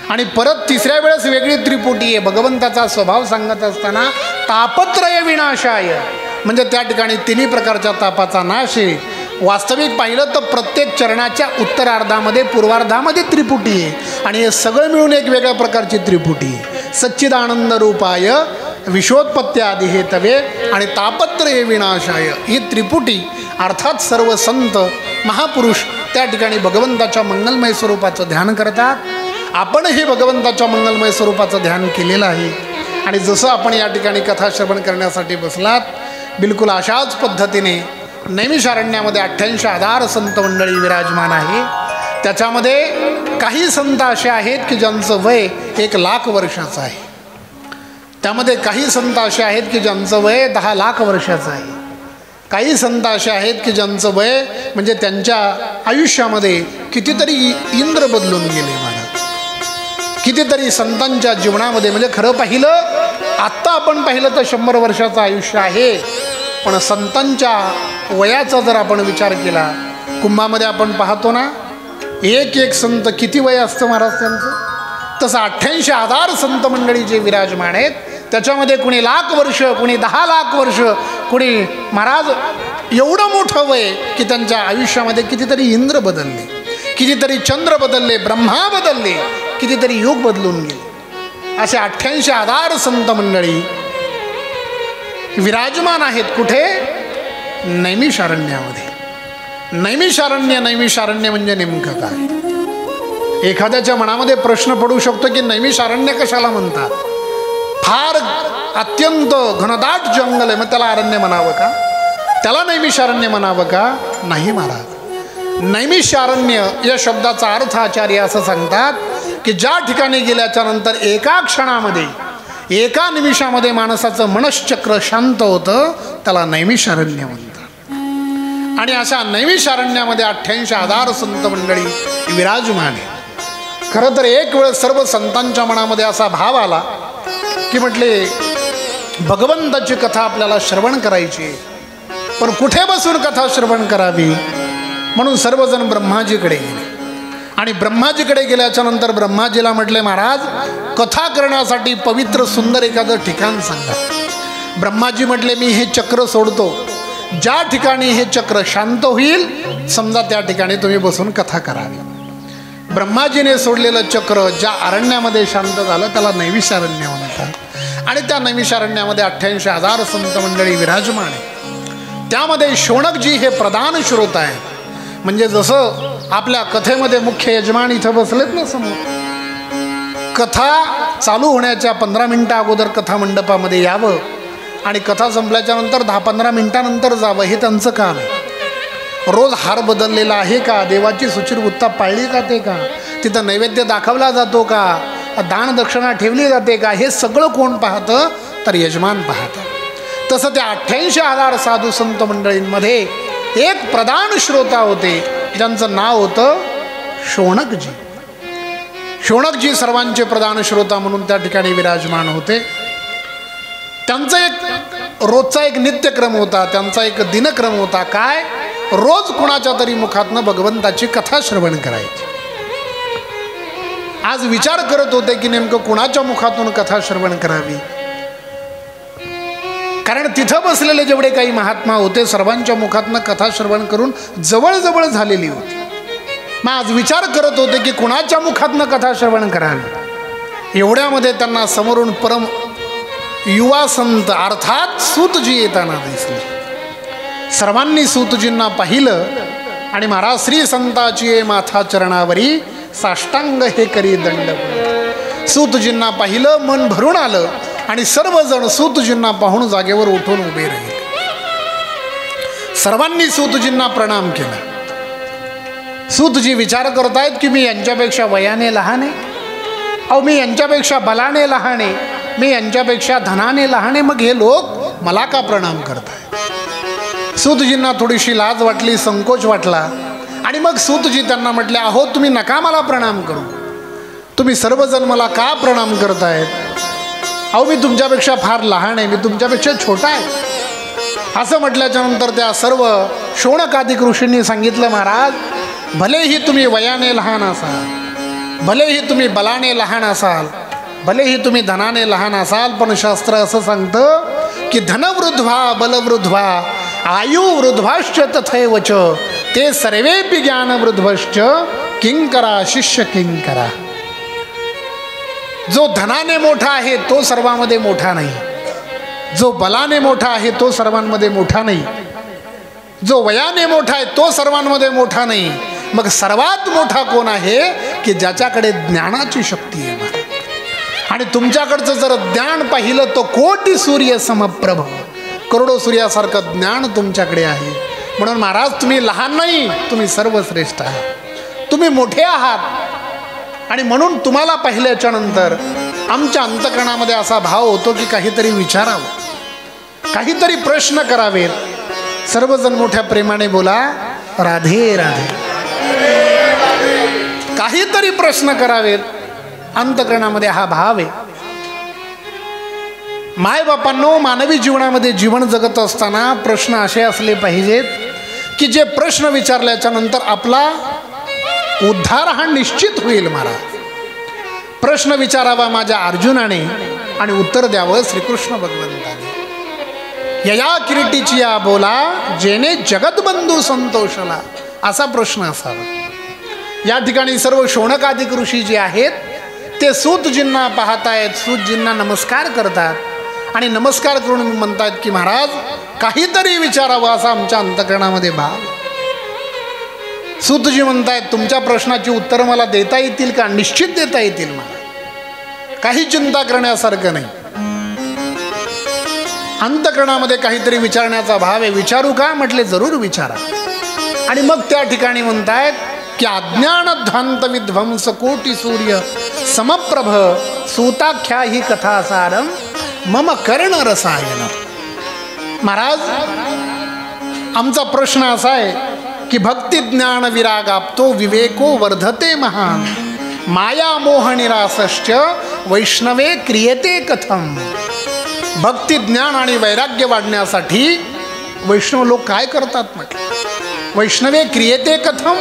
आणि परत तिसऱ्या वेळेस वेगळी त्रिपुटी आहे. भगवंताचा स्वभाव सांगत असताना तापत्रय विनाशाय, म्हणजे त्या ठिकाणी 3 प्रकारच्या तापाचा नाश आहे. वास्तविक पाहिलं तर प्रत्येक चरणाच्या उत्तरार्धामध्ये पूर्वार्धामध्ये त्रिपुटी आहे आणि हे सगळं मिळून एक वेगळ्या प्रकारची त्रिपुटी आहे. सच्चिदानंद रूपाय विश्वोत्पत्त्यादि हेतवे आणि तापत्रय विनाशाय ही त्रिपुटी. अर्थात सर्व संत महापुरुष त्या ठिकाणी भगवंताच्या मंगलमय स्वरूपाचं ध्यान करतात. आपणही भगवंताच्या मंगलमय स्वरूपाचं ध्यान केलेलं आहे. आणि जसं आपण या ठिकाणी कथा श्रवण करण्यासाठी बसलात बिलकुल अशाच पद्धतीने नैमिषारण्यामध्ये 88,000 संत मंडळी विराजमान आहे. त्याच्यामध्ये काही संत असे आहेत की ज्यांचं वय 1,00,000 वर्षाचं आहे. त्यामध्ये काही संत असे आहेत की ज्यांचं वय 10,00,000 वर्षाचं आहे. काही संत असे आहेत की ज्यांचं वय म्हणजे त्यांच्या आयुष्यामध्ये कितीतरी इंद्र बदलून गेले महाराज. कितीतरी संतांच्या जीवनामध्ये म्हणजे खरं पाहिलं आत्ता आपण पाहिलं तर 100 वर्षाचं आयुष्य आहे, पण संतांच्या वयाचा जर आपण विचार केला, कुंभामध्ये आपण पाहतो ना, एक संत किती वय असतं महाराज त्यांचं, तसं 88,000 संत मंडळी जे विराजमान आहेत त्याच्यामध्ये कुणी 1,00,000 वर्ष, कुणी 10,00,000 वर्ष, कुणी महाराज एवढं मोठं वय की त्यांच्या आयुष्यामध्ये कितीतरी इंद्र बदलले, कितीतरी चंद्र बदलले, ब्रह्मा बदलले, कितीतरी युग बदलून गेले. असे 88,000 संत मंडळी विराजमान आहेत. कुठे? नैमिषारण्यामध्ये. नैमिषारण्य म्हणजे नेमकं काय? एखाद्याच्या मनामध्ये प्रश्न पडू शकतो की नैमिषारण्य कशाला म्हणतात? फार अत्यंत घनदाट जंगल आहे, मग त्याला अरण्य म्हणावं का? त्याला नैमिषारण्य म्हणावं का? नाही महाराज. नैमिषारण्य या शब्दाचा अर्थ आचार्य असं सांगतात की ज्या ठिकाणी गेल्याच्या नंतर एका क्षणामध्ये, एका निमिषामध्ये माणसाचं मनश्चक्र शांत होतं, त्याला नैमिषारण्य म्हणतात. आणि अशा नैमिषारण्यामध्ये 88,000 संत मंडळी विराजमान आहे. खरं तर एक वेळ सर्व संतांच्या मनामध्ये असा भाव आला की म्हटले भगवंताची कथा आपल्याला श्रवण करायची, पण कुठे बसून कथा श्रवण करावी? म्हणून सर्वजण ब्रह्माजीकडे गेले. आणि ब्रह्माजीकडे गेल्याच्या नंतर ब्रह्माजीला म्हटले, महाराज कथा करण्यासाठी पवित्र सुंदर एखादं ठिकाण सांगा. ब्रह्माजी म्हटले, मी हे चक्र सोडतो, ज्या ठिकाणी हे चक्र शांत होईल समजा त्या ठिकाणी तुम्ही बसून कथा करावी. ब्रह्माजीने सोडलेलं चक्र ज्या अरण्यामध्ये शांत झालं त्याला नैमिषारण्य म्हणतात. आणि त्या नैमिषारण्यामध्ये 88,000 संत मंडळी विराजमान आहे. त्यामध्ये शौनकजी हे प्रधान श्रोता आहे. म्हणजे जसं आपल्या कथेमध्ये मुख्य यजमान इथं बसलेत ना समोर, कथा चालू होण्याच्या 15 मिनिटं अगोदर कथा मंडपामध्ये यावं आणि कथा संपल्याच्या नंतर 10-15 मिनिटानंतर जावं, हे त्यांचं काम आहे. रोज हार बदललेला आहे का? देवाची शुचिर्भूतता पाळली जाते का? तिथं नैवेद्य दाखवला जातो का? दान दक्षिणा ठेवली जाते का? हे सगळं कोण पाहतं? तर यजमान पाहतं. तसं त्या 88,000 साधू संत मंडळींमध्ये एक प्रधान श्रोता होते ज्यांचं नाव होतं शौनकजी. शौनकजी सर्वांचे प्रधान श्रोता म्हणून त्या ठिकाणी विराजमान होते. त्यांचा एक रोजचा एक नित्यक्रम होता, त्यांचा एक दिनक्रम होता. काय? रोज कुणाच्या तरी मुखातनं भगवंताची कथा श्रवण करायची. आज विचार करत होते की नेमकं कुणाच्या मुखातून कथा श्रवण करावी, कारण तिथं बसलेले जेवढे काही महात्मा होते सर्वांच्या मुखातनं कथा श्रवण करून जवळजवळ झालेली होती. मग आज विचार करत होते की कुणाच्या मुखातनं कथा श्रवण करावी. एवढ्यामध्ये त्यांना समोरून परम युवा संत अर्थात सूतजी येताना दिसले. सर्वांनी सूतजींना पाहिलं आणि महाराज श्री संताची माथा चरणावरी साष्टांग हे करी दंड. सूतजींना पाहिलं, मन भरून आलं आणि सर्वजण सूतजींना पाहून जागेवर उठून उभे राहिले. सर्वांनी सूतजींना प्रणाम केला. सूतजी विचार करतायत की मी यांच्यापेक्षा वयाने लहान आहे, अहो मी यांच्यापेक्षा बलाने लहान आहे, मी यांच्यापेक्षा धनाने लहान आहे, मग हे लोक मला का प्रणाम करताय? सूतजींना थोडीशी लाज वाटली, संकोच वाटला. आणि मग सूतजी त्यांना म्हटले, अहो तुम्ही नका मला प्रणाम करू, तुम्ही सर्वजण मला का प्रणाम करतायत? अहो मी तुमच्यापेक्षा फार लहान आहे, मी तुमच्यापेक्षा छोटा आहे. असं म्हटल्याच्या नंतर त्या सर्व शौनकादिक ऋषींनी सांगितलं, महाराज भलेही तुम्ही वयाने लहान असाल, भलेही तुम्ही बलाने लहान असाल, भलेही तुम्ही धनाने लहान असाल, पण शास्त्र असं सांगतं की धनवृद्ध्वा बलवृद्ध्वा आयुवृद्ध्वाश्च तथैवच ते सर्वेपि ज्ञानवृद्ध्वश्च किंकरा शिष्य किंकरा. जो धनाने मोठा आहे तो सर्वांमध्ये मोठा नाही, जो बलाने मोठा आहे तो सर्वांमध्ये मोठा नाही, जो वयाने मोठा आहे तो सर्वांमध्ये मोठा नाही. मग सर्वात मोठा कोण आहे? की ज्याच्याकडे ज्ञानाची शक्ती आहे. आणि तुमच्याकडचं जर ज्ञान पाहिलं तो कोटी सूर्य समप्रभ, करोडो सूर्यासारखं ज्ञान तुमच्याकडे आहे. म्हणून महाराज तुम्ही लहान नाही, तुम्ही सर्वश्रेष्ठ आहात, तुम्ही मोठे आहात. आणि म्हणून तुम्हाला पाहिल्याच्या नंतर आमच्या अंतःकरणामध्ये असा भाव होतो की काहीतरी विचारावं, काहीतरी प्रश्न करावेत. सर्वजण मोठ्या प्रेमाने बोला राधे राधे. काहीतरी प्रश्न करावेत, अंतःकरणामध्ये हा भाव आहे. मायबापांनो, मानवी जीवनामध्ये जीवन जगत असताना प्रश्न असे असले पाहिजेत की जे प्रश्न विचारल्याच्या नंतर आपला उद्धार हा निश्चित होईल. महाराज प्रश्न विचारावा माझ्या अर्जुनाने आणि उत्तर द्यावं श्रीकृष्ण भगवंताने. यया किरीटीची या बोला जेने जगतबंधू संतोषला, असा प्रश्न असावा. या ठिकाणी सर्व शौनकादिक ऋषी जे आहेत ते सूतजींना पाहतायत, सूतजींना नमस्कार करतात आणि नमस्कार करून म्हणतात की महाराज काहीतरी विचारावं असा आमच्या अंतःकरणामध्ये भाव. सूतजी म्हणतायत तुमच्या प्रश्नाची उत्तर मला देता येतील का? निश्चित देता येतील, मला काही चिंता करण्यासारखं नाही. अंतःकरणामध्ये काहीतरी विचारण्याचा भाव आहे. विचारू का? म्हटले जरूर विचारा. आणि मग त्या ठिकाणी म्हणतायत की अज्ञानध्वांत विध्वंस कोटी सूर्य समप्रभ सूताख्या ही कथा सारम मम कर्ण रसायन. महाराज आमचा प्रश्न असा आहे की भक्ती ज्ञान विरागाप्तो विवेको वर्धते महान माया मोह निरासश्च वैष्णवे क्रियते कथम. भक्ती ज्ञान आणि वैराग्य वाढण्यासाठी वैष्णव लोक काय करतात म्हटलं. वैष्णवे क्रियते कथम,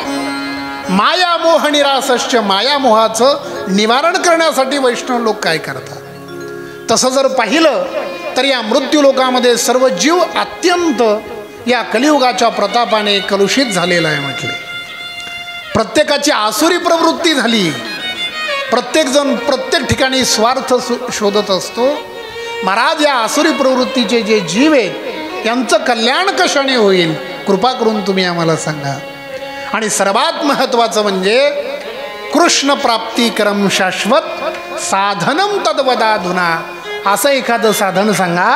माया मोह निरासश्च, मायामोहाचं निवारण करण्यासाठी वैष्णव लोक काय करतात. तसं जर पाहिलं तर या मृत्यू लोकामध्ये सर्व जीव अत्यंत या कलियुगाच्या प्रतापाने कलुषित झालेला आहे म्हटले. प्रत्येकाची आसुरी प्रवृत्ती झाली. प्रत्येकजण प्रत्येक ठिकाणी स्वार्थ शोधत असतो. महाराज या आसुरी प्रवृत्तीचे जे जीव आहेत यांचं कल्याण कशाने होईल, कृपा करून तुम्ही आम्हाला सांगा. आणि सर्वात महत्त्वाचं म्हणजे कृष्ण प्राप्ती करम शाश्वत साधनम तद्वदाधुना. असं एखादं साधन सांगा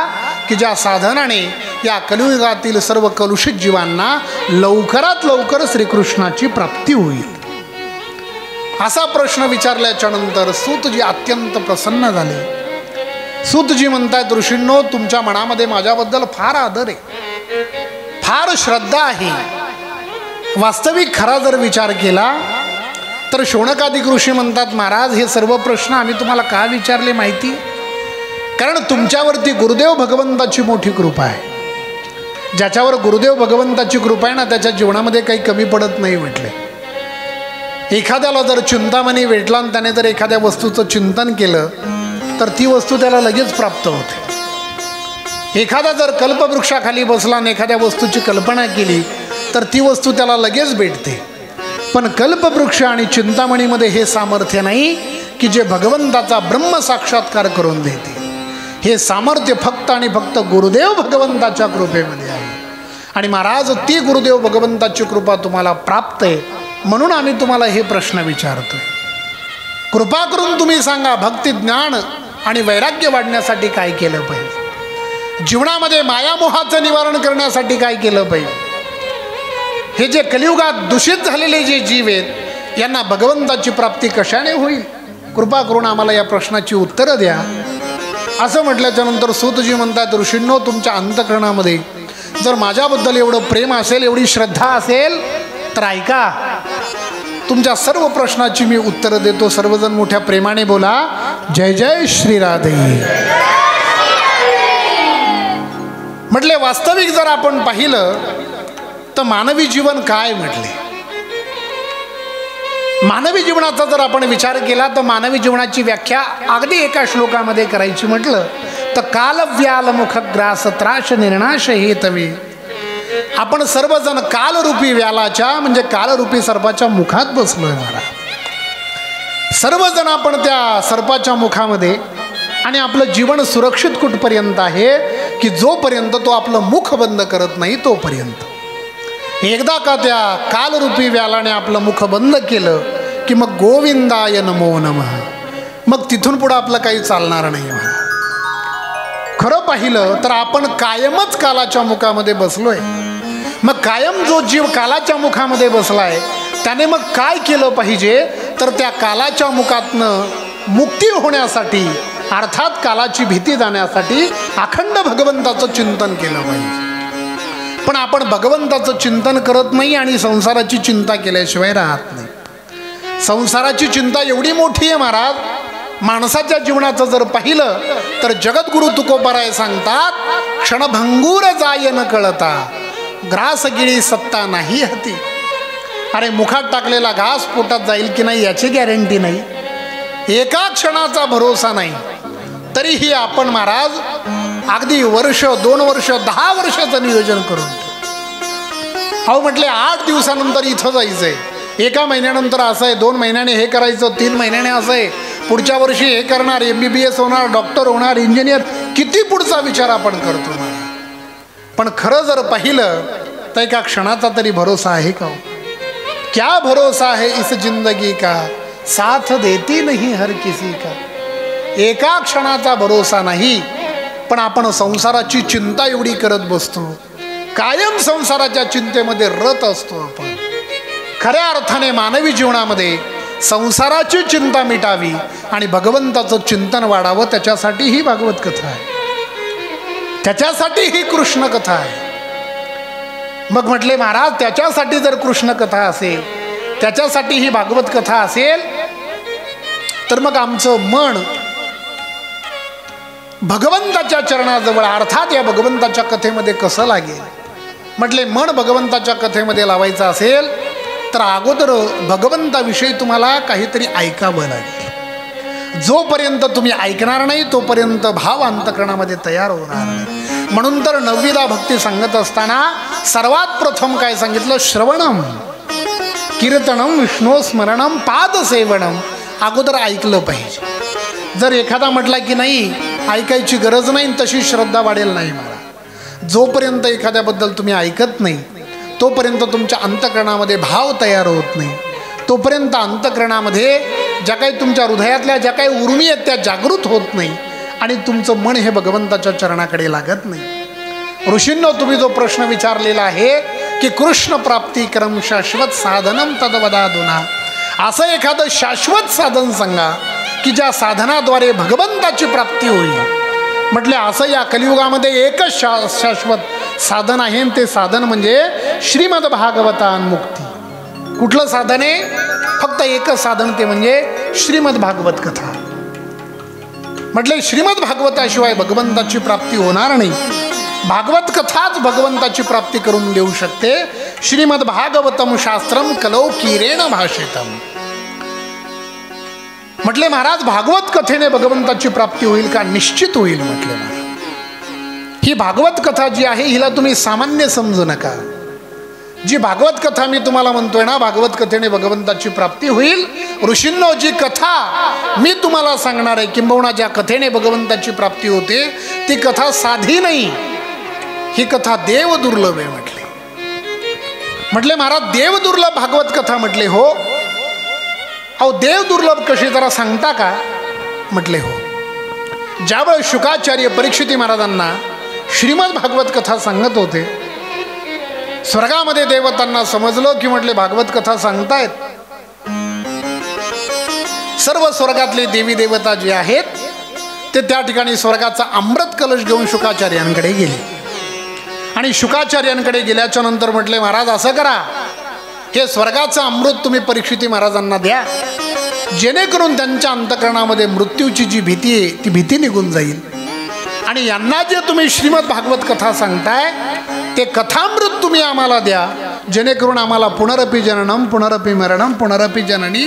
की ज्या साधनाने या कलियुगातील सर्व कलुषित जीवांना लवकरात लवकर श्रीकृष्णाची प्राप्ती होईल. असा प्रश्न विचारल्याच्या नंतर सूतजी अत्यंत प्रसन्न झाले. सूतजी म्हणतात ऋषींनो, तुमच्या मनामध्ये माझ्याबद्दल फार आदर आहे, फार श्रद्धा आहे. वास्तविक खरा जर विचार केला तर शौनकादिक ऋषी म्हणतात महाराज हे सर्व प्रश्न आम्ही तुम्हाला का विचारले माहिती? कारण तुमच्यावरती गुरुदेव भगवंताची मोठी कृपा आहे. ज्याच्यावर गुरुदेव भगवंताची कृपा आहे ना त्याच्या जीवनामध्ये काही कमी पडत नाही म्हटले. एखाद्याला जर चिंतामणी भेटला आणि त्याने जर एखाद्या वस्तूचं चिंतन केलं तर ती वस्तू त्याला लगेच प्राप्त होते. एखादा जर कल्पवृक्षाखाली बसला आणि एखाद्या वस्तूची कल्पना केली तर ती वस्तू त्याला लगेच भेटते. पण कल्पवृक्ष आणि चिंतामणीमध्ये हे सामर्थ्य नाही की जे भगवंताचा ब्रह्म साक्षात्कार करून देते. हे सामर्थ्य फक्त आणि फक्त गुरुदेव भगवंताच्या कृपेमध्ये आहे. आणि महाराज ती गुरुदेव भगवंताची कृपा तुम्हाला प्राप्त आहे म्हणून आम्ही तुम्हाला हे प्रश्न विचारतोय. कृपा करून तुम्ही सांगा भक्ती ज्ञान आणि वैराग्य वाढण्यासाठी काय केलं पाहिजे, जीवनामध्ये मायामोहाचं निवारण करण्यासाठी काय केलं पाहिजे. हे जे कलियुगात दूषित झालेले जे जीव आहेत यांना भगवंताची प्राप्ती कशाने होईल, कृपा करून आम्हाला या प्रश्नाची उत्तरं द्या. असं म्हटल्याच्या नंतर सूतजी म्हणतात ऋषींनो, तुमच्या अंतःकरणामध्ये जर माझ्याबद्दल एवढं प्रेम असेल, एवढी श्रद्धा असेल तर ऐका, तुमच्या सर्व प्रश्नाची मी उत्तरं देतो. सर्वजण मोठ्या प्रेमाने बोला जय जय श्री राधे. म्हटले वास्तविक जर आपण पाहिलं तर मानवी जीवन काय म्हटले, मानवी जीवनाचा जर आपण विचार केला तर मानवी जीवनाची व्याख्या अगदी एका श्लोकामध्ये करायची म्हटलं तर कालव्याल मुखग्रास त्राश निर्नाश हेतवे. आपण सर्वजण कालरूपी व्यालाच्या म्हणजे कालरूपी सर्पाच्या मुखात बसलोय महाराज. सर्वजण आपण त्या सर्पाच्या मुखामध्ये. आणि आपलं जीवन सुरक्षित कुठपर्यंत आहे की जोपर्यंत तो आपलं मुख बंद करत नाही तोपर्यंत. एकदा का त्या कालरूपी व्यालाने आपलं मुख बंद केलं की मग गोविंदाय नमो नमः, मग तिथून पुढं आपलं काही चालणार नाही. खरं पाहिलं तर आपण कायमच कालाच्या मुखामध्ये बसलोय. मग कायम जो जीव कालाच्या मुखामध्ये बसलाय त्याने मग काय केलं पाहिजे तर त्या कालाच्या मुखातनं मुक्ती होण्यासाठी अर्थात कालाची भीती जाण्यासाठी अखंड भगवंताचं चिंतन केलं पाहिजे. पण आपण भगवंताचं चिंतन करत नाही आणि संसाराची चिंता केल्याशिवाय राहत नाही. संसाराची चिंता एवढी मोठी आहे महाराज, माणसाच्या जीवनाचं जर पाहिलं तर जगद्गुरु तुकोबाराय सांगतात, क्षणभंगूर जाय न कळता ग्रास गिळी सत्ता नाही हती. अरे मुखात टाकलेला घास पोटात जाईल की नाही याची गॅरंटी नाही, एका क्षणाचा भरोसा नाही. तरीही आपण महाराज अगदी वर्ष 2 वर्ष 10 वर्षाचं नियोजन करून अहो म्हटले 8 दिवसानंतर इथं जायचंय, 1 महिन्यानंतर असं आहे, 2 महिन्याने हे करायचं, 3 महिन्याने असं आहे, पुढच्या वर्षी हे करणार, MBBS होणार, डॉक्टर होणार, इंजिनियर, किती पुढचा विचार आपण करतो. पण खरं जर पाहिलं तर एका क्षणाचा तरी भरोसा आहे का? क्या भरोसा है इस जिंदगी का, साथ देती नहीं हर किसी का. एका क्षणाचा भरोसा नाही. पण आपण संसाराची चिंता एवढी करत बसतो, कायम संसाराच्या चिंतेमध्ये रत असतो. आपण खऱ्या अर्थाने मानवी जीवनामध्ये संसाराची चिंता मिटावी आणि भगवंताचं चिंतन वाढावं, त्याच्यासाठी ही भागवत कथा आहे, त्याच्यासाठी ही कृष्ण कथा आहे. मग म्हटले महाराज त्याच्यासाठी जर कृष्ण कथा असेल, त्याच्यासाठी ही भागवत कथा असेल, तर मग आमचं मन भगवंताच्या चरणाजवळ अर्थात या भगवंताच्या कथेमध्ये कसं लागेल. म्हटले मन भगवंताच्या कथेमध्ये लावायचं असेल तर अगोदर भगवंताविषयी तुम्हाला काहीतरी ऐकावं लागेल. जोपर्यंत तुम्ही ऐकणार नाही तोपर्यंत भाव अंतकरणामध्ये तयार होणार नाही. म्हणून तर 9वीला भक्ती सांगत असताना सर्वात प्रथम काय सांगितलं, श्रवणम कीर्तनम विष्णू स्मरणम पादसेवनम. अगोदर ऐकलं पाहिजे. जर एखादा म्हटला की नाही ऐकायची गरज नाही, तशी श्रद्धा वाढेल नाही. मला जोपर्यंत एखाद्याबद्दल तुम्ही ऐकत नाही तोपर्यंत तुमच्या अंतकरणामध्ये भाव तयार होत नाही, तोपर्यंत अंतकरणामध्ये ज्या काही तुमच्या हृदयातल्या ज्या काही उर्मी आहेत त्या जागृत होत नाही आणि तुमचं मन हे भगवंताच्या चरणाकडे लागत नाही. ऋषींनो तुम्ही जो प्रश्न विचारलेला आहे की कृष्ण प्राप्ती क्रम शाश्वत साधनम तदवदाधुना, असं एखादं शाश्वत साधन सांगा की ज्या साधनाद्वारे भगवंताची प्राप्ती होईल. म्हटले असं या कलियुगामध्ये एकच शाश्वत साधन आहे, ते साधन म्हणजे श्रीमद भागवतान मुक्ती. कुठलं साधन आहे? फक्त एकच साधन, ते म्हणजे श्रीमद भागवत कथा. म्हटले श्रीमद भागवताशिवाय भगवंताची प्राप्ती होणार नाही. भागवत कथाच भगवंताची प्राप्ती करून देऊ शकते. श्रीमद भागवतम शास्त्रम कलौ कीरेण भाषितम. म्हटले महाराज भागवत कथेने भगवंताची प्राप्ती होईल का? निश्चित होईल. म्हटले ही भागवत कथा जी आहे हिला तुम्ही सामान्य समजू नका. जी भागवत कथा मी तुम्हाला म्हणतोय ना, भागवत कथेने भगवंताची प्राप्ती होईल. ऋषींनो जी कथा मी तुम्हाला सांगणार आहे, किंबहुना ज्या कथेने भगवंताची प्राप्ती होते, ती कथा साधी नाही, ही कथा देव दुर्लभ आहे. म्हटले महाराज देव दुर्लभ भागवत कथा. म्हटले हो. अहो देव दुर्लभ कशी जरा सांगता का? म्हटले हो. ज्यावेळेस शुकाचार्य परीक्षिती महाराजांना श्रीमद भागवत कथा सांगत होते, स्वर्गामध्ये देवतांना समजलं की म्हटले भागवत कथा सांगतायत. सर्व स्वर्गातले देवी देवता जे आहेत ते त्या ठिकाणी स्वर्गाचा अमृत कलश घेऊन शुकाचार्यांकडे गेले. आणि शुकाचार्यांकडे गेल्याच्या नंतर म्हटले महाराज असं करा, हे स्वर्गाचं अमृत तुम्ही परीक्षिती महाराजांना द्या, जेणेकरून त्यांच्या अंतकरणामध्ये मृत्यूची जी भीती आहे ती भीती निघून जाईल. आणि यांना जे तुम्ही श्रीमद भागवत कथा सांगताय ते कथामृत तुम्ही आम्हाला द्या, जेणेकरून आम्हाला पुनरपी जननम पुनरपी मरणम पुनरपी जननी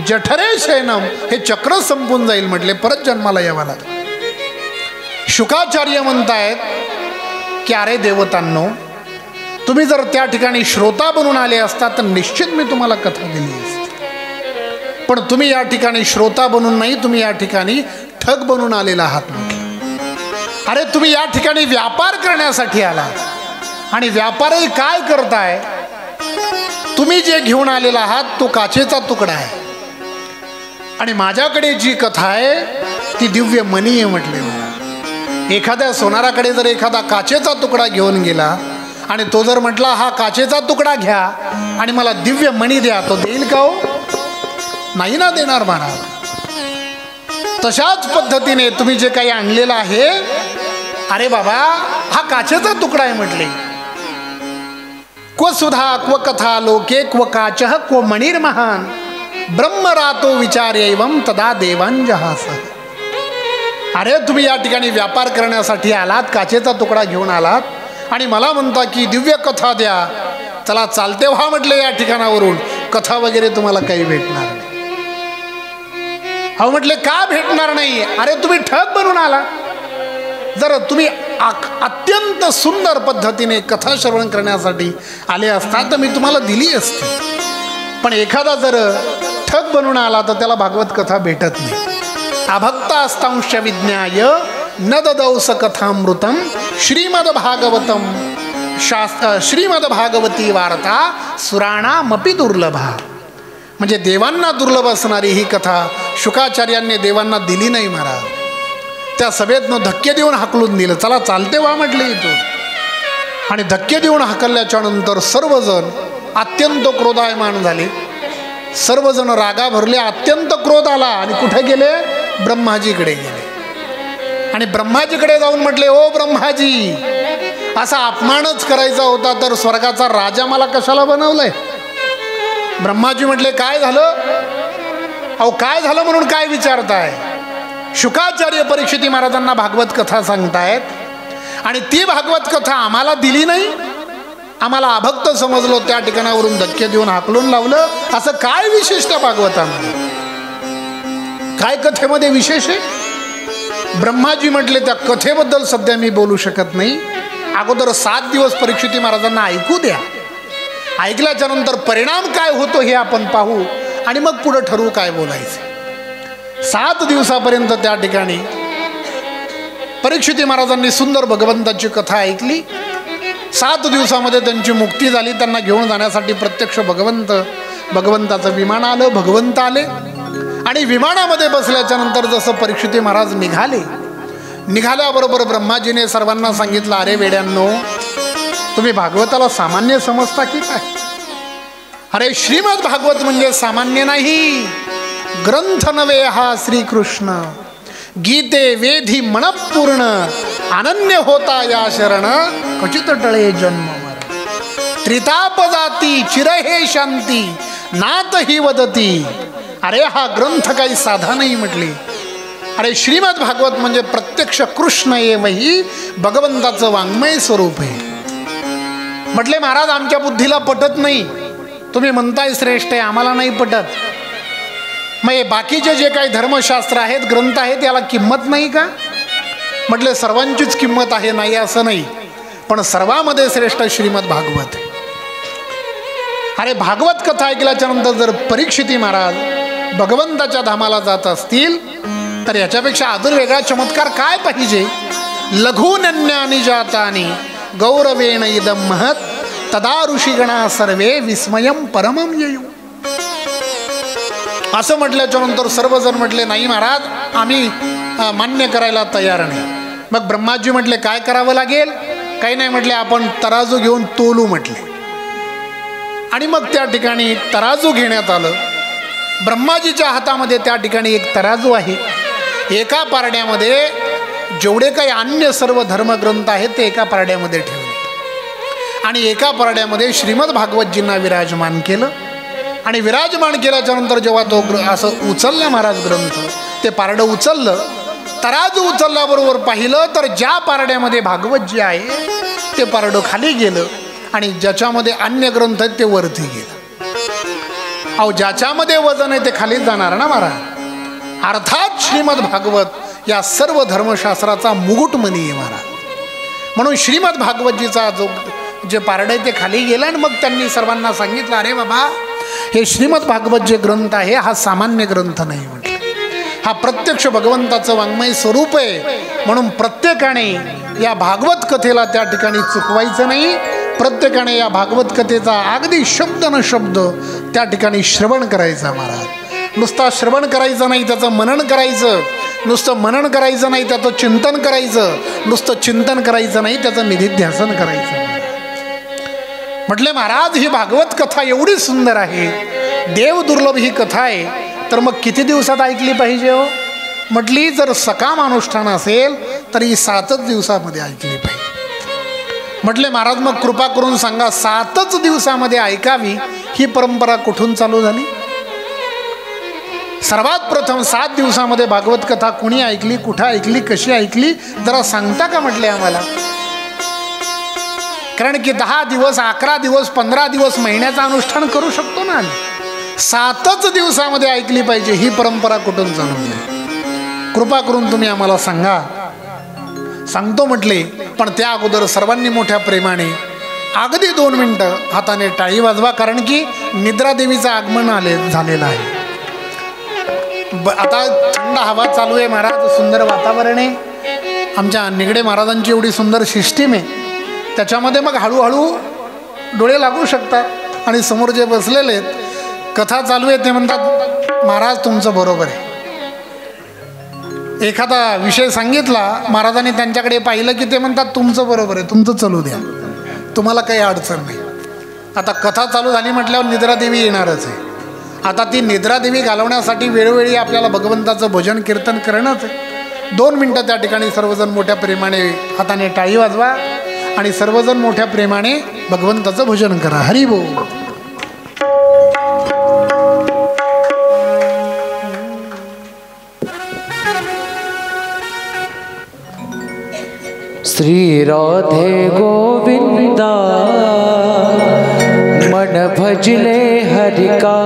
जठरे शयनम हे चक्र संपून जाईल. म्हटले परत जन्माला यावं लागेल. शुकाचार्य म्हणतायत की अरे देवतांनो, तुम्ही जर त्या ठिकाणी श्रोता बनून आले असता तर निश्चित मी तुम्हाला कथा दिली असती. पण तुम्ही या ठिकाणी श्रोता बनून नाही, तुम्ही या ठिकाणी ठग बनून आलेला आहात. अरे तुम्ही या ठिकाणी व्यापार करण्यासाठी आला आणि व्यापारही काय करताय? तुम्ही जे घेऊन आलेला आहात तो काचेचा तुकडा आहे आणि माझ्याकडे जी कथा आहे ती दिव्य मणी आहे. म्हटले एखाद्या सोनाराकडे जर एखादा काचेचा तुकडा घेऊन गेला आणि तो जर म्हटला हा काचेचा तुकडा घ्या आणि मला दिव्य मणी द्या, तो देईल का हो? नाही ना देणार महाराज. तशाच पद्धतीने तुम्ही जे काही आणलेलं आहे, अरे बाबा हा काचेचा तुकडा आहे म्हटले. क्व सुधा क्व कथा लोके क्व काचः क्व मणिर्महान ब्रह्मरातो विचार्यैवं तदा देवांजहास. अरे तुम्ही या ठिकाणी व्यापार करण्यासाठी आलात, काचेचा तुकडा घेऊन आलात आणि मला म्हणता की दिव्य कथा द्या. चला चालते व्हा म्हटले या ठिकाणावरून, कथा वगैरे तुम्हाला काही भेटणार नाही. अहो म्हटले का भेटणार नाही? अरे तुम्ही ठग बनून आला. जर तुम्ही अत्यंत सुंदर पद्धतीने कथा श्रवण करण्यासाठी आले असता तर मी तुम्हाला दिली असती. पण एखादा जर ठग बनून आला तर त्याला भागवत कथा भेटत नाही. अभक्तास्तांश विज्ञाय न ददौस कथामृतम श्रीमद्भागवतम श्रीमद्भागवती वार्ता सुराणामपि दुर्लभा. म्हणजे देवांना दुर्लभ असणारी ही कथा शुकाचार्यांनी देवांना दिली नाही महाराज. त्या सभेतनं धक्के देऊन हाकलून दिलं. चला चालते व्हा म्हटले इथून. आणि धक्के देऊन हाकलल्याच्या नंतर सर्वजण अत्यंत क्रोधायमान झाले. सर्वजण रागा भरले, अत्यंत क्रोध आला आणि कुठे गेले? ब्रह्माजीकडे गेले. आणि ब्रह्माजीकडे जाऊन म्हटले, ओ ब्रह्माजी, असा अपमानच करायचा होता तर स्वर्गाचा राजा मला कशाला बनवलंय? ब्रह्माजी म्हटले काय झालं? अहो काय झालं म्हणून काय विचारताय? शुकाचार्य परीक्षिती महाराजांना भागवत कथा सांगतायत आणि ती भागवत कथा आम्हाला दिली नाही, आम्हाला अभक्त समजलो, त्या ठिकाणावरून धक्के देऊन हाकलून लावलं. असं काय विशेष त्या भागवतामध्ये? काय कथेमध्ये विशेष आहे? ब्रह्माजी म्हटले त्या कथेबद्दल सध्या मी बोलू शकत नाही. अगोदर 7 दिवस परीक्षिती महाराजांना ऐकू द्या. ऐकल्याच्या नंतर परिणाम काय होतो हे आपण पाहू आणि मग पुढे ठरवू काय बोलायचं. 7 दिवसापर्यंत त्या ठिकाणी परीक्षिती महाराजांनी सुंदर भगवंताची कथा ऐकली. 7 दिवसामध्ये त्यांची मुक्ती झाली. त्यांना घेऊन जाण्यासाठी प्रत्यक्ष भगवंताचं विमान आलं. भगवंत आले आणि विमानामध्ये बसल्याच्या नंतर जसं परीक्षिती महाराज निघाल्याबरोबर ब्रह्माजीने सर्वांना सांगितलं, अरे वेड्यांनो, तुम्ही भागवताला सामान्य समजता की काय? अरे श्रीमद भागवत म्हणजे सामान्य नाही, ग्रंथ नव्हे हा श्रीकृष्ण. गीते वेधी मनपूर्ण अनन्य होता या शरण क्वचित टळे जन्म. त्रिताप जाती चिरहे शांती नात ही वदती. अरे हा ग्रंथ काही साधा नाही म्हटले. अरे श्रीमद भागवत म्हणजे प्रत्यक्ष कृष्ण एवही भगवंताचं वाङ्मय स्वरूप आहे. म्हटले महाराज आमच्या बुद्धीला पटत नाही. तुम्ही म्हणताय श्रेष्ठ आहे, आम्हाला नाही पटत. मग हे बाकीचे जे काही धर्मशास्त्र आहेत, ग्रंथ आहेत, याला किंमत नाही का? म्हटले सर्वांचीच किंमत आहे, नाही असं नाही, पण सर्वांमध्ये श्रेष्ठ श्रीमद भागवत. अरे भागवत कथा ऐकल्याच्या नंतर जर परीक्षिती महाराज भगवंताच्या धामाला जात असतील तर याच्यापेक्षा अजून वेगळा चमत्कार काय पाहिजे? लघुनन्यानि जातानि गौरवेण इदं महत् तदा ऋषिगणा सर्वे विस्मयं परमं येयु. असं म्हटल्याच्या नंतर सर्वजण म्हटले नाही महाराज, आम्ही मान्य करायला तयार नाही. मग ब्रह्माजी म्हटले काय करावं लागेल? काही नाही म्हटले, आपण तराजू घेऊन तोलू म्हटले. आणि मग त्या ठिकाणी तराजू घेण्यात आलं. ब्रह्माजीच्या हातामध्ये त्या ठिकाणी एक तराजू आहे. एका पारड्यामध्ये जेवढे काही अन्य सर्व धर्मग्रंथ आहेत ते एका पारड्यामध्ये ठेवले आणि एका पारड्यामध्ये श्रीमद भागवतजींना विराजमान केलं. आणि विराजमान केल्याच्या नंतर जेव्हा तो असं उचलला महाराज ग्रंथ, ते पारडं उचललं, तराजू उचलल्याबरोबर पाहिलं तर ज्या पारड्यामध्ये भागवतजी आहे ते पारडं खाली गेलं आणि ज्याच्यामध्ये अन्य ग्रंथ आहेत ते वरती गेलं. अहो ज्याच्यामध्ये वजन आहे ते खालीच जाणार ना महाराज. अर्थात श्रीमद भागवत या सर्व धर्मशास्त्राचा मुकुटमणी आहे महाराज. म्हणून श्रीमद भागवतजीचा जे पारडं आहे ते खाली गेलं आणि मग त्यांनी सर्वांना सांगितलं, अरे बाबा हे श्रीमद भागवत जे ग्रंथ आहे हा सामान्य ग्रंथ नाही म्हटलं, हा प्रत्यक्ष भगवंताचं वाङ्मय स्वरूप आहे. म्हणून प्रत्येकाने या भागवत कथेला त्या ठिकाणी चुकवायचं नाही. प्रत्येकाने या भागवत कथेचा अगदी शब्द न शब्द त्या ठिकाणी श्रवण करायचा महाराज. नुसता श्रवण करायचं नाही, त्याचं मनन करायचं, नुसतं मनन करायचं नाही, त्याचं चिंतन करायचं. नुसतं चिंतन करायचं नाही, त्याचं निधिध्यासन करायचं. म्हटले महाराज ही भागवत कथा एवढी सुंदर आहे, देव दुर्लभ ही कथा आहे, तर मग किती दिवसात ऐकली पाहिजे हो? म्हटली जर सकाम अनुष्ठान असेल तर ही 7च दिवसामध्ये ऐकली पाहिजे. म्हटले महाराज मग कृपा करून सांगा 7च दिवसामध्ये ऐकावी ही परंपरा कुठून चालू झाली? सर्वात प्रथम 7 दिवसामध्ये भागवत कथा कुणी ऐकली, कुठं ऐकली, कशी ऐकली, जरा सांगता का म्हटले आम्हाला? कारण की 10 दिवस, 11 दिवस, 15 दिवस, महिन्याचं अनुष्ठान करू शकतो ना. 7च दिवसामध्ये ऐकली पाहिजे ही परंपरा कुठून चालू झाली? कृपा करून तुम्ही आम्हाला सांगा. सांगतो म्हटले, पण त्या अगोदर सर्वांनी मोठ्या प्रेमाने अगदी 2 मिनिटं हाताने टाळी वाजवा, कारण की निद्रादेवीचं आगमन झालेलं आहे. आता थंड हवा चालू आहे महाराज, सुंदर वातावरण आहे. आमच्या निगडे महाराजांची एवढी सुंदर सिस्टीम आहे, त्याच्यामध्ये मग हळूहळू डोळे लागू शकतात. आणि समोर जे बसलेले आहेत, कथा चालू आहे, ते म्हणतात महाराज तुमचं बरोबर आहे. एखादा विषय सांगितला महाराजांनी, त्यांच्याकडे पाहिलं की ते म्हणतात तुमचं बरोबर आहे, तुमचं चालू द्या, तुम्हाला काही अडचण नाही. आता कथा चालू झाली म्हटल्यावर निद्रादेवी येणारच आहे. आता ती निद्रादेवी घालवण्यासाठी वेळोवेळी आपल्याला भगवंताचं भजन कीर्तन करणंच आहे. 2 मिनिटं त्या ठिकाणी सर्वजण मोठ्या प्रेमाने हाताने टाळी वाजवा आणि सर्वजण मोठ्या प्रेमाने भगवंताचं भजन करा. हरी बोल. श्री राधे गोविंदा मन भजले हरि का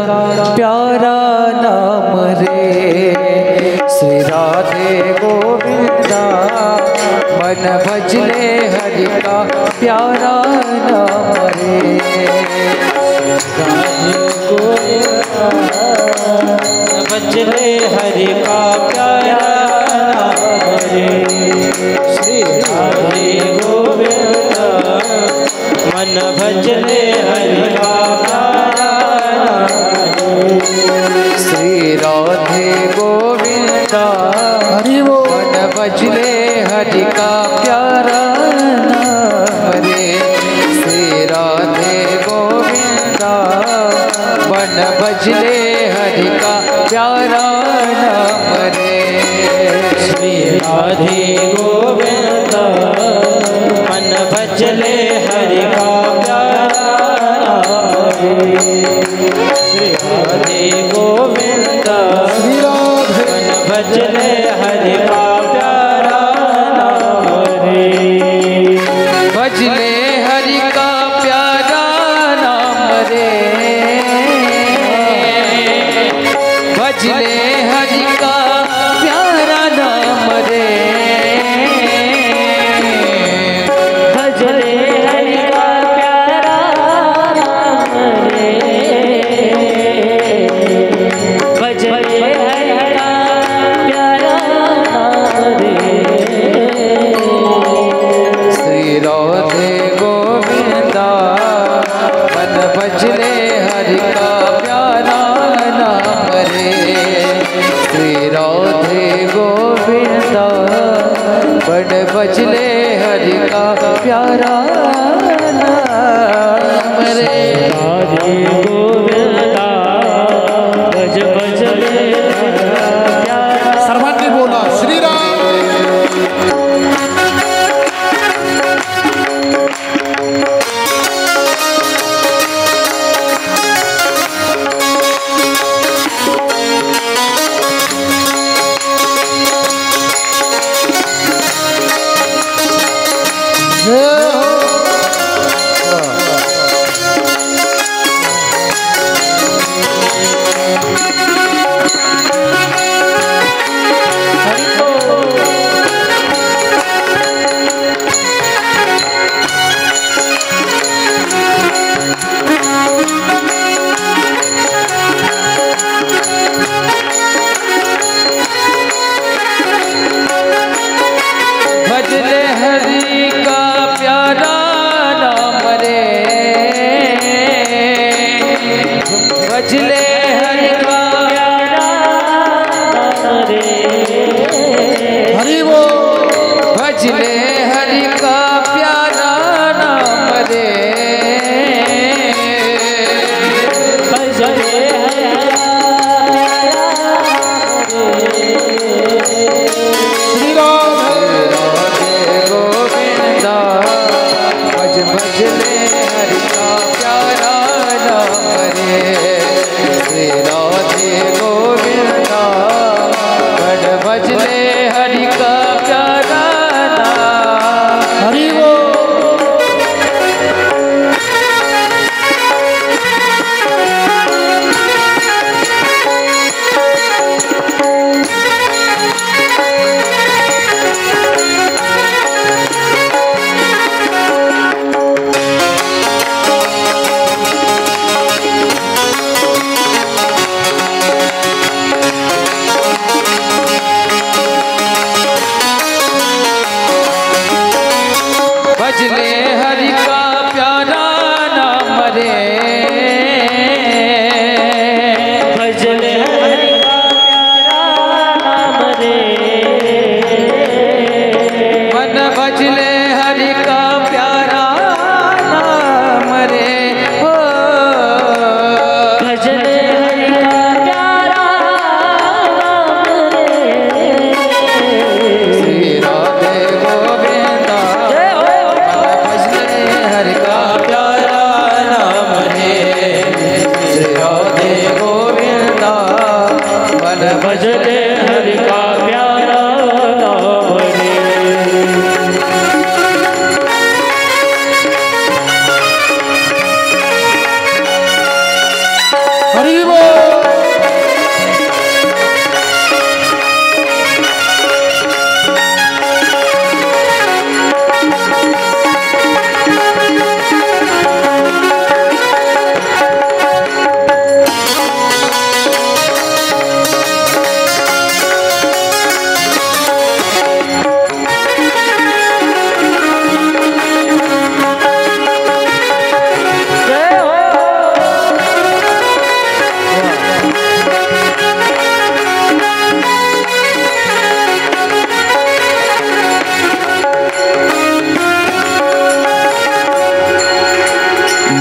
प्यारा नाम रे. श्री राधे गोविंदा मन भजले हरि का प्यारा नाम रे. राधे गोविंदा भजले हरि का प्यारा नाम रे. श्री राधे गोविंदा मन भजले हरि का प्यारा नाम. श्री राधे गोविंदा मन भजले हरि का प्यारा नाम रे. श्री राधे गोविंदा मन भजले हरि का प्यारा नाम रे. श्री राधे गोविंदा मन भजले हरि का प्यारा नाम रे. श्री राधे गोविंदा मन भजले हरि का प्यारा नाम रे. भजले हरि का प्यारा नाम रे. भजले हरि का प्यारा नाम रे. भजले हरि का प्यारा नाम रे. भजले हरि का प्यारा नाम रे. श्री राधे गोविंदा मन भजले हरि का प्यारा नाम रे. श्री राधे गोविंदा मन भजले हरि का प्यारा नाम रे. राधे गोविंदा भज भजले सर्वांनी बोला श्रीराम. भजले हरि का प्यारा नाम रे। हरि बोल।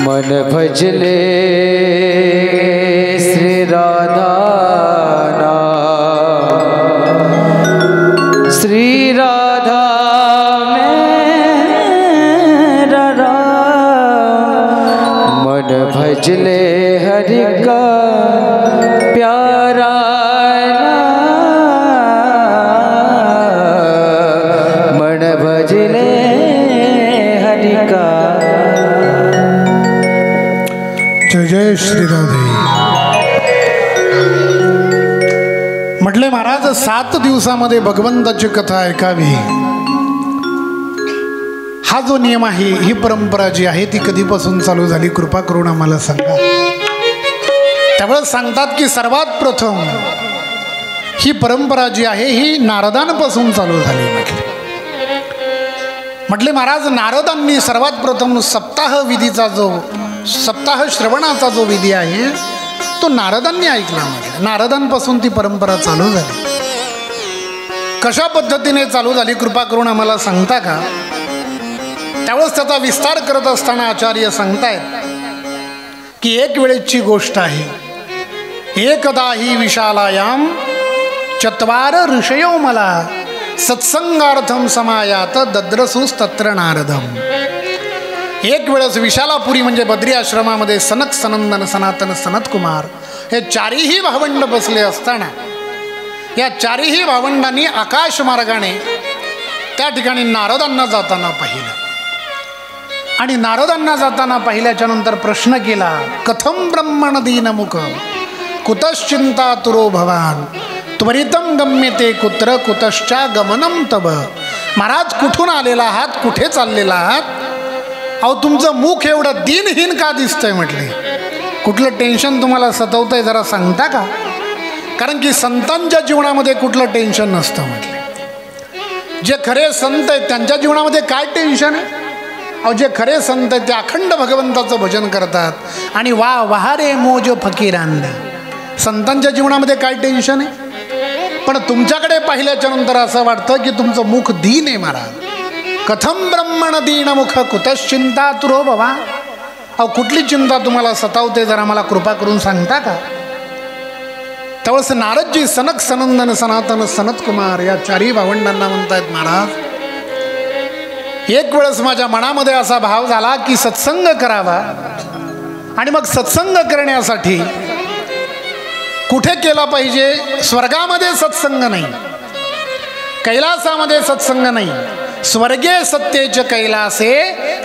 मन भजले श्री राधा नाम, श्री राधा मेरा राम। मन भजले हरि का प्यारा नाम, मन भजले हरि का। जय जय श्री राधे। म्हटले महाराज 7 दिवसामध्ये भगवंताची कथा ऐकावी हा जो नियम आहे, ही परंपरा जी आहे ती कधीपासून चालू झाली कृपा करून आम्हाला सांगा। त्यावेळेस सांगतात की सर्वात प्रथम ही परंपरा जी आहे ही नारदांपासून चालू झाली। म्हटले महाराज नारदांनी सर्वात प्रथम सप्ताह विधीचा जो सप्ताह श्रवणाचा जो विधी आहे तो नारदांनी ऐकला। म्हणजे नारदांपासून ती परंपरा चालू झाली। कशा पद्धतीने चालू झाली कृपा करून आम्हाला सांगता का? त्यावेळेस त्याचा विस्तार करत असताना आचार्य सांगतायत की एक वेळेची गोष्ट आहे। एकदा ही विशालायाम चत्वार ऋषयो मला सत्संगार्थम समायात दद्रसूस्तत्र नारदम। एक वेळेस विशालापुरी म्हणजे बद्री आश्रमामध्ये सनक सनंदन सनातन सनत कुमार हे चारीही भावंड बसले असताना या चारीही भावंडांनी आकाश मार्गाने त्या ठिकाणी नारदांना जाताना पाहिलं। आणि नारदांना जाताना पाहिल्याच्या नंतर प्रश्न केला, कथम ब्रह्मण दीनमुख कुतश्चिंता तुरो भवान त्वरितम गम्यते कुत्र कुतश्चा गमनम तब। महाराज कुठून आलेला आहात, कुठे चाललेला आहात? अहो तुमचं मुख एवढं दीनहीन का दिसतंय? म्हटले कुठलं टेन्शन तुम्हाला सतवतंय जरा सांगता का? कारण की संतांच्या जीवनामध्ये कुठलं टेन्शन नसतं। म्हटले जे खरे संत आहेत त्यांच्या जीवनामध्ये काय टेन्शन आहे? अहो जे खरे संत आहेत ते अखंड भगवंताचं भजन करतात आणि वा वाहारे मोज फकीरांना। संतांच्या जीवनामध्ये काय टेन्शन आहे? पण तुमच्याकडे पाहिल्याच्या नंतर असं वाटतं की तुमचं मुख दीन आहे महाराज। कथम ब्रह्मण दीनमुख कुतश्चिंता तुरो भवा। अहो कुठली चिंता तुम्हाला सतावते जरा मला कृपा करून सांगता का? त्यावेळेस नारदजी सनक सनंदन सनातन सनत कुमार या चारही भावंडांना म्हणतायत, महाराज एक वेळेस माझ्या मनामध्ये असा भाव झाला की सत्संग करावा आणि मग सत्संग करण्यासाठी कुठे केला पाहिजे? स्वर्गामध्ये सत्संग नाही, कैलासामध्ये सत्संग नाही। स्वर्गे सत्येच कैलासे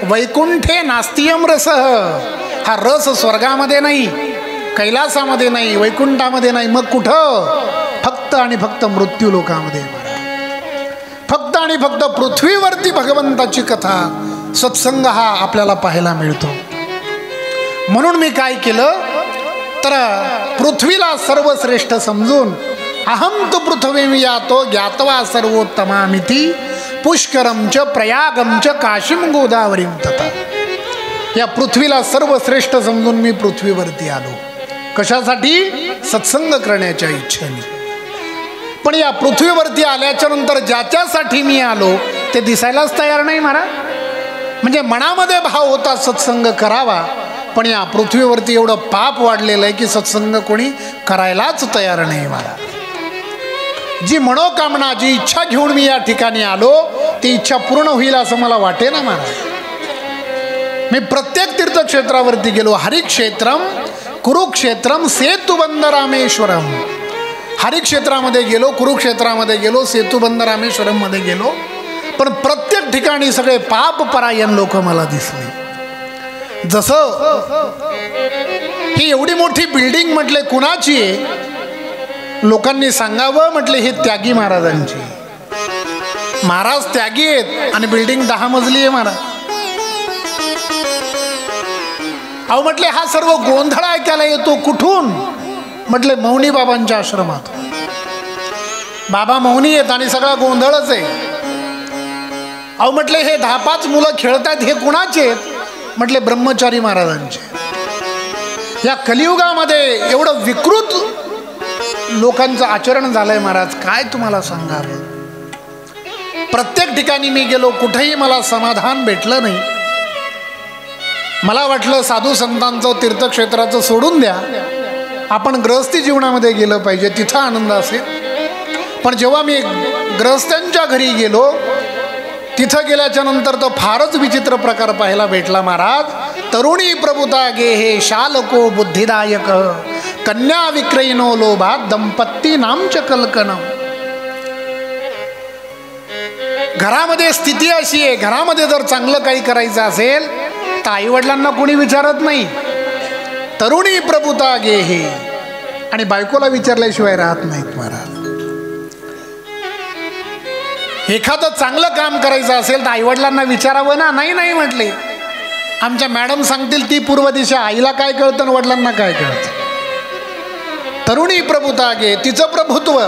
वैकुंठे नास्तियम रस। हा रस स्वर्गामध्ये नाही, कैलासामध्ये नाही, वैकुंठामध्ये नाही, मग कुठं? फक्त आणि फक्त मृत्यू लोकामध्ये। फक्त आणि फक्त पृथ्वीवरती भगवंताची कथा सत्संग हा आपल्याला पाहायला मिळतो। म्हणून मी काय केलं तर पृथ्वीला सर्वश्रेष्ठ समजून अहम तु पृथ्वीं यातो ज्ञात्वा सर्वोत्तमामिति पुष्करम च प्रयागम च काशीम गोदावरीम तथा। या पृथ्वीला सर्वश्रेष्ठ समजून मी पृथ्वीवरती आलो। कशासाठी? सत्संग करण्याच्या इच्छेने। पण या पृथ्वीवरती आल्याच्या नंतर ज्याच्यासाठी मी आलो ते दिसायलाच तयार नाही महाराज। म्हणजे मनामध्ये भाव होता सत्संग करावा, पण या पृथ्वीवरती एवढं पाप वाढलेलं आहे की सत्संग कोणी करायलाच तयार नाही महाराज। जी मनोकामना जी इच्छा घेऊन मी या ठिकाणी आलो ती इच्छा पूर्ण होईल असं मला वाटे ना महाराज। मी प्रत्येक तीर्थक्षेत्रावरती गेलो, हरिक्षेत्रम कुरुक्षेत्रम सेतुबंध रामेश्वरम हरिक्षेत्रामध्ये गेलो, कुरुक्षेत्रामध्ये गेलो, सेतुबंध रामेश्वरममध्ये गेलो, पण प्रत्येक ठिकाणी सगळे पापपरायण लोक मला दिसले. जसं ही एवढी मोठी बिल्डिंग म्हटले कुणाची आहे, लोकांनी सांगावं म्हटले हे त्यागी महाराजांची. महाराज त्यागी आहेत आणि बिल्डिंग 10 मजली आहे महाराज. अहो म्हटले हा सर्व गोंधळ ऐकायला येतो कुठून? म्हटले मौनी बाबांच्या आश्रमात. बाबा मौनी आहेत आणि सगळा गोंधळच आहे. अहो म्हटले हे 10-5 मुलं खेळतात हे कुणाचे आहेत? म्हटले ब्रह्मचारी महाराजांचे. या कलियुगामध्ये एवढं विकृत लोकांचं आचरण झालंय महाराज, काय तुम्हाला सांगणार. प्रत्येक ठिकाणी मी गेलो, कुठेही मला समाधान भेटलं नाही. मला वाटलं साधू संतांचं तीर्थक्षेत्राचं सोडून द्या, आपण गृहस्थी जीवनामध्ये गेलं पाहिजे, तिथं आनंद असेल. पण जेव्हा मी गृहस्थांच्या घरी गेलो, तिथं गेल्याच्या नंतर तो फारच विचित्र प्रकार पाहायला भेटला महाराज. तरुणी प्रभुता गे हे शालको बुद्धिदायक कन्या विक्रयिनो लोभात दंपत्ती नामच कल्कनम. घरामध्ये स्थिती अशी आहे, घरामध्ये जर चांगलं काही करायचं असेल तर आईवडिलांना कोणी विचारत नाही. तरुणी प्रभुता गे हे, आणि बायकोला विचारल्याशिवाय राहत नाहीत महाराज. एखादं चांगलं काम करायचं असेल तर आईवडिलांना विचारावं ना. नाही म्हटले, आमच्या मॅडम सांगतील ती पूर्व दिशा. आईला काय कळतं आणि वडिलांना काय कळतं. तरुणी प्रभुता गे, तिचं प्रभुत्व.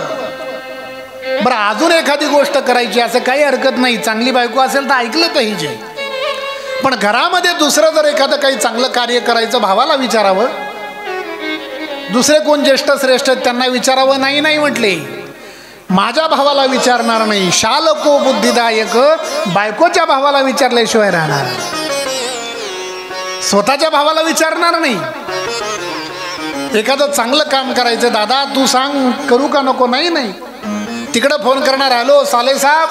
बरं अजून एखादी गोष्ट करायची असं काही हरकत नाही, चांगली बायको असेल तर ऐकलं पाहिजे. पण घरामध्ये दुसरं जर एखादं काही चांगलं कार्य करायचं, भावाला विचारावं. दुसरे कोण ज्येष्ठ श्रेष्ठ त्यांना विचारावं. नाही म्हटले, माझ्या भावाला विचारणार नाही. शालको बुद्धिदायक, बायकोच्या भावाला विचारल्याशिवाय राहणार, स्वतःच्या भावाला विचारणार नाही. एखादं चांगलं काम करायचं, दादा तू सांग करू का नको. नाही तिकडं फोन करणार, हॅलो साले साहेब,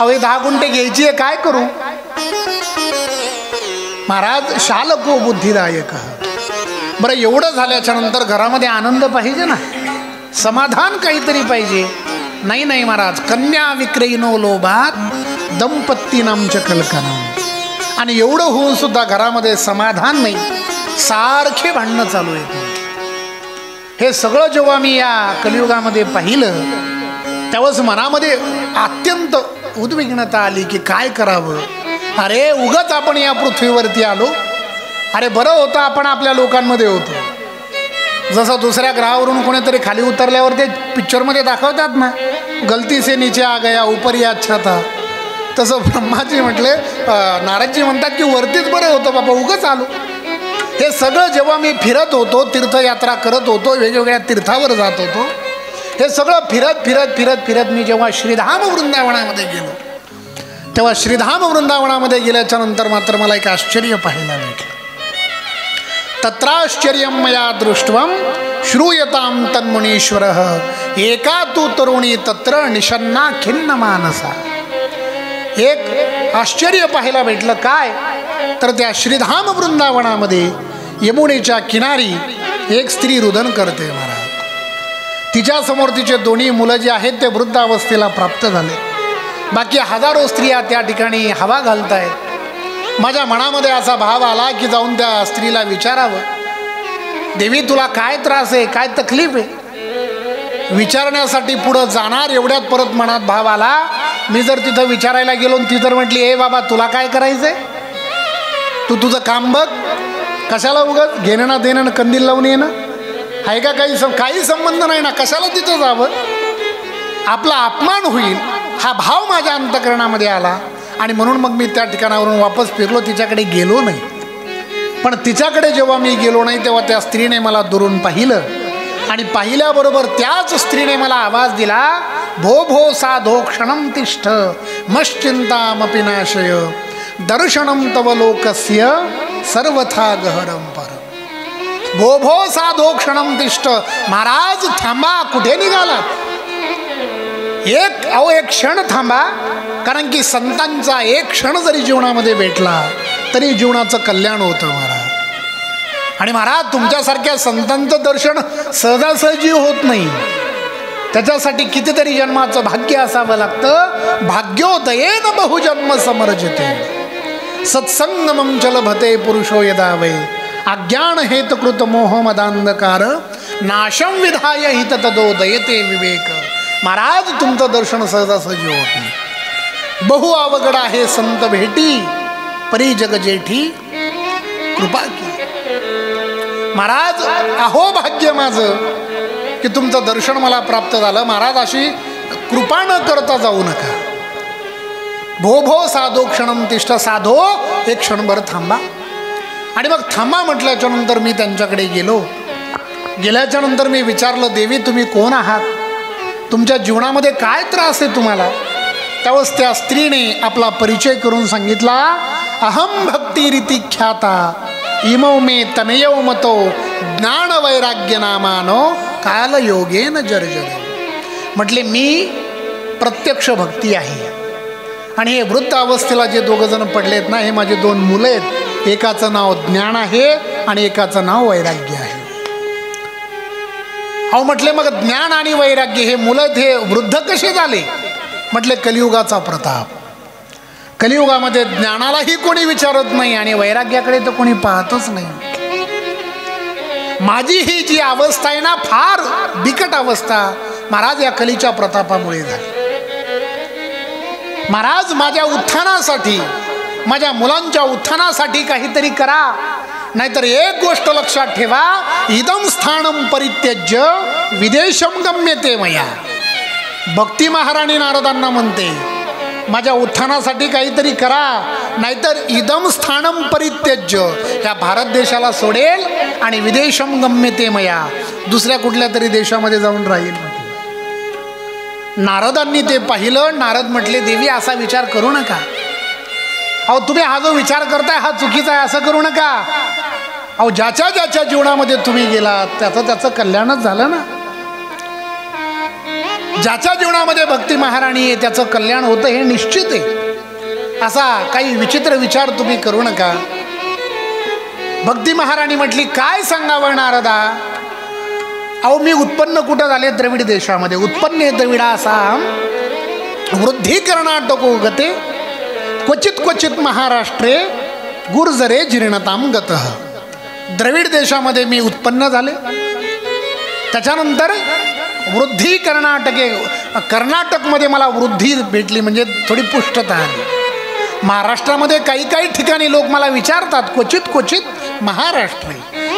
अहो 10 गुंठे घ्यायची आहे, काय करू. महाराज शालको बुद्धिदायक. बरं एवढं झाल्याच्या नंतर घरामध्ये आनंद पाहिजे ना, समाधान काहीतरी पाहिजे. नाही महाराज, कन्या विक्रयिनो लोभात दंपत्ती नामच कल्कनम. आणि एवढं होऊन सुद्धा घरामध्ये समाधान नाही, सारखे भांडणं चालू आहेत. हे सगळं जेव्हा मी या कलियुगामध्ये पाहिलं तेव्हाच मनामध्ये अत्यंत उद्विग्नता आली की काय करावं. अरे उगाच आपण या पृथ्वीवरती आलो. अरे बरं होतं आपण आपल्या लोकांमध्ये होतो. जसं दुसऱ्या ग्रहावरून कोणीतरी खाली उतरल्यावर ते पिक्चरमध्ये दाखवतात ना, गलती से नीचे आ गया ऊपर अच्छा था, तसं ब्रह्माजी म्हटले, नारदजी म्हणतात की वरतीच बरं होतं बाबा, उगाच आलो. हे सगळं जेव्हा मी फिरत होतो, तीर्थयात्रा करत होतो, वेगवेगळ्या तीर्थावर जात होतो, हे सगळं फिरत मी जेव्हा श्रीधाम वृंदावनामध्ये गेलो, तेव्हा श्रीधाम वृंदावनामध्ये गेल्याच्या नंतर मात्र मला एक आश्चर्य पाहायला भेटलं. तत्राश्चर्यं मया दृष्टवं श्रूयतां तन्मुनीश्वरः एका तू तरुणी तत्र निषन्ना खिन्न मानसा. एक आश्चर्य पाहायला भेटलं. काय तर त्या श्रीधाम वृंदावनामध्ये यमुनेच्या किनारी एक स्त्री रुदन करते महाराज. तिच्यासमोर तिचे 2 मुलं जे आहेत ते वृद्धावस्थेला प्राप्त झाले. बाकी हजारो स्त्रिया त्या ठिकाणी हवा घालतायत. माझ्या मनामध्ये असा भाव आला की जाऊन त्या स्त्रीला विचारावं, देवी तुला काय त्रास आहे, काय तकलीफ आहे. विचारण्यासाठी पुढं जाणार एवढ्यात परत मनात भाव आला, मी जर तिथं विचारायला गेलो ती जर म्हटली, ए बाबा तुला काय करायचंय, तू तुझं काम बघ, कशाला उगाच घेणं ना देणं कंदील लावून येणं आहे का, काही संबंध नाही ना, कशाला तिथं जावं, आपला अपमान होईल, हा भाव माझ्या अंतःकरणामध्ये आला. आणि म्हणून मग मी त्या ठिकाणावरून वापस फिरलो, तिच्याकडे गेलो नाही. पण तिच्याकडे जेव्हा मी गेलो नाही तेव्हा त्या स्त्रीने मला दुरून पाहिलं आणि पाहिल्याबरोबर त्याच स्त्रीने मला आवाज दिला, भो भो साधो क्षणं तिष्ठ मश्चिंतामपि नाशय दर्शनं तव लोकस्य सर्वथा गहरं परं. भो भो साधो क्षणं तिष्ठ. महाराज थांबा, कुठे निघाला, एक क्षण थांबा, कारण की संतांचा एक क्षण जरी जीवनामध्ये भेटला तरी जीवनाचं कल्याण होतं महाराज. आणि महाराज तुमच्यासारख्या संतांचं दर्शन सहजासहजी होत नाही. त्याच्यासाठी कितीतरी जन्माचं भाग्य असावं लागतं. भाग्योदयेन बहुजन्म समर्जिते सत्संगमं च लभते पुरुषो यदा वै अज्ञान हेतकृत मोह मदांधकार नाशम विधाय हित तदोदयते विवेक. महाराज तुमचं दर्शन सहजासहजी होत नाही. बहु अवघड आहे संत भेटी परी जग जेठी कृपा की. महाराज अहो भाग्य माझं की तुमचं दर्शन मला प्राप्त झालं. महाराज अशी कृपा न करता जाऊ नका. भो भो साधो क्षणम तिष्ठ. साधो एक क्षणभर थांबा. आणि मग थांबा म्हटल्याच्या नंतर मी त्यांच्याकडे गेलो. गेल्याच्या नंतर मी विचारलं, देवी तुम्ही कोण आहात, तुमच्या जीवनामध्ये काय त्रास आहे तुम्हाला. त्यावेळेस त्या स्त्रीने आपला परिचय करून सांगितला, अहम भक्ती रीती ख्याता इमो मे तनयो मतो ज्ञान वैराग्य नामानो काल योगेन जर्जरे. म्हटले मी प्रत्यक्ष भक्ती आहे. आणि हे वृद्ध अवस्थेला जे दोघं जण पडलेत ना, हे माझे दोन मुलं आहेत. एकाचं नाव ज्ञान आहे आणि एकाचं नाव वैराग्य आहे. अहो म्हटले मग ज्ञान आणि वैराग्य हे मुलं हे वृद्ध कसे झाले. म्हटले कलियुगाचा प्रताप. कलियुगामध्ये ज्ञानालाही कोणी विचारत नाही आणि वैराग्याकडे तर कोणी पाहतच नाही. माझी ही जी अवस्था आहे ना, फार बिकट अवस्था महाराज या कलीच्या प्रतापामुळे झाली. महाराज माझ्या उत्थानासाठी, माझ्या मुलांच्या उत्थानासाठी काहीतरी करा. नाहीतर एक गोष्ट लक्षात ठेवा, इदम स्थानम परित्यज्य विदेशम गम्यते मया. भक्ती महाराणी नारदांना म्हणते, माझ्या उत्थानासाठी काहीतरी करा, नाहीतर इदम स्थानम परित्यज्य, या भारत देशाला सोडेल आणि विदेशम गम्यते मया, दुसऱ्या कुठल्या तरी देशामध्ये जाऊन राहील. नारदांनी ते पाहिलं. नारद म्हटले, देवी असा विचार करू नका. अहो तुम्ही हा जो विचार करताय हा चुकीचा आहे, असं करू नका. अहो ज्याच्या ज्याच्या जीवनामध्ये तुम्ही गेलात त्याचं कल्याणच झालं ना. ज्याच्या जीवनामध्ये भक्ती महाराणी आहे त्याचं कल्याण होतं हे निश्चित आहे. असा काही विचित्र विचार तुम्ही करू नका. भक्ती महाराणी म्हटली, काय सांगावं नारदा. अहो मी उत्पन्न कुठं झाले, द्रविड देशामध्ये. उत्पन्ने द्रविडासाम वृद्धी कर्नाटको गते क्वचित क्वचित महाराष्ट्रे गुर्जरे जीर्णताम गतः. द्रविड देशामध्ये मी उत्पन्न झाले. त्याच्यानंतर वृद्धी कर्नाटकमध्ये मला वृद्धी भेटली, म्हणजे थोडी पुष्टता आली. महाराष्ट्रामध्ये काही काही ठिकाणी लोक मला विचारतात, क्वचित क्वचित महाराष्ट्र,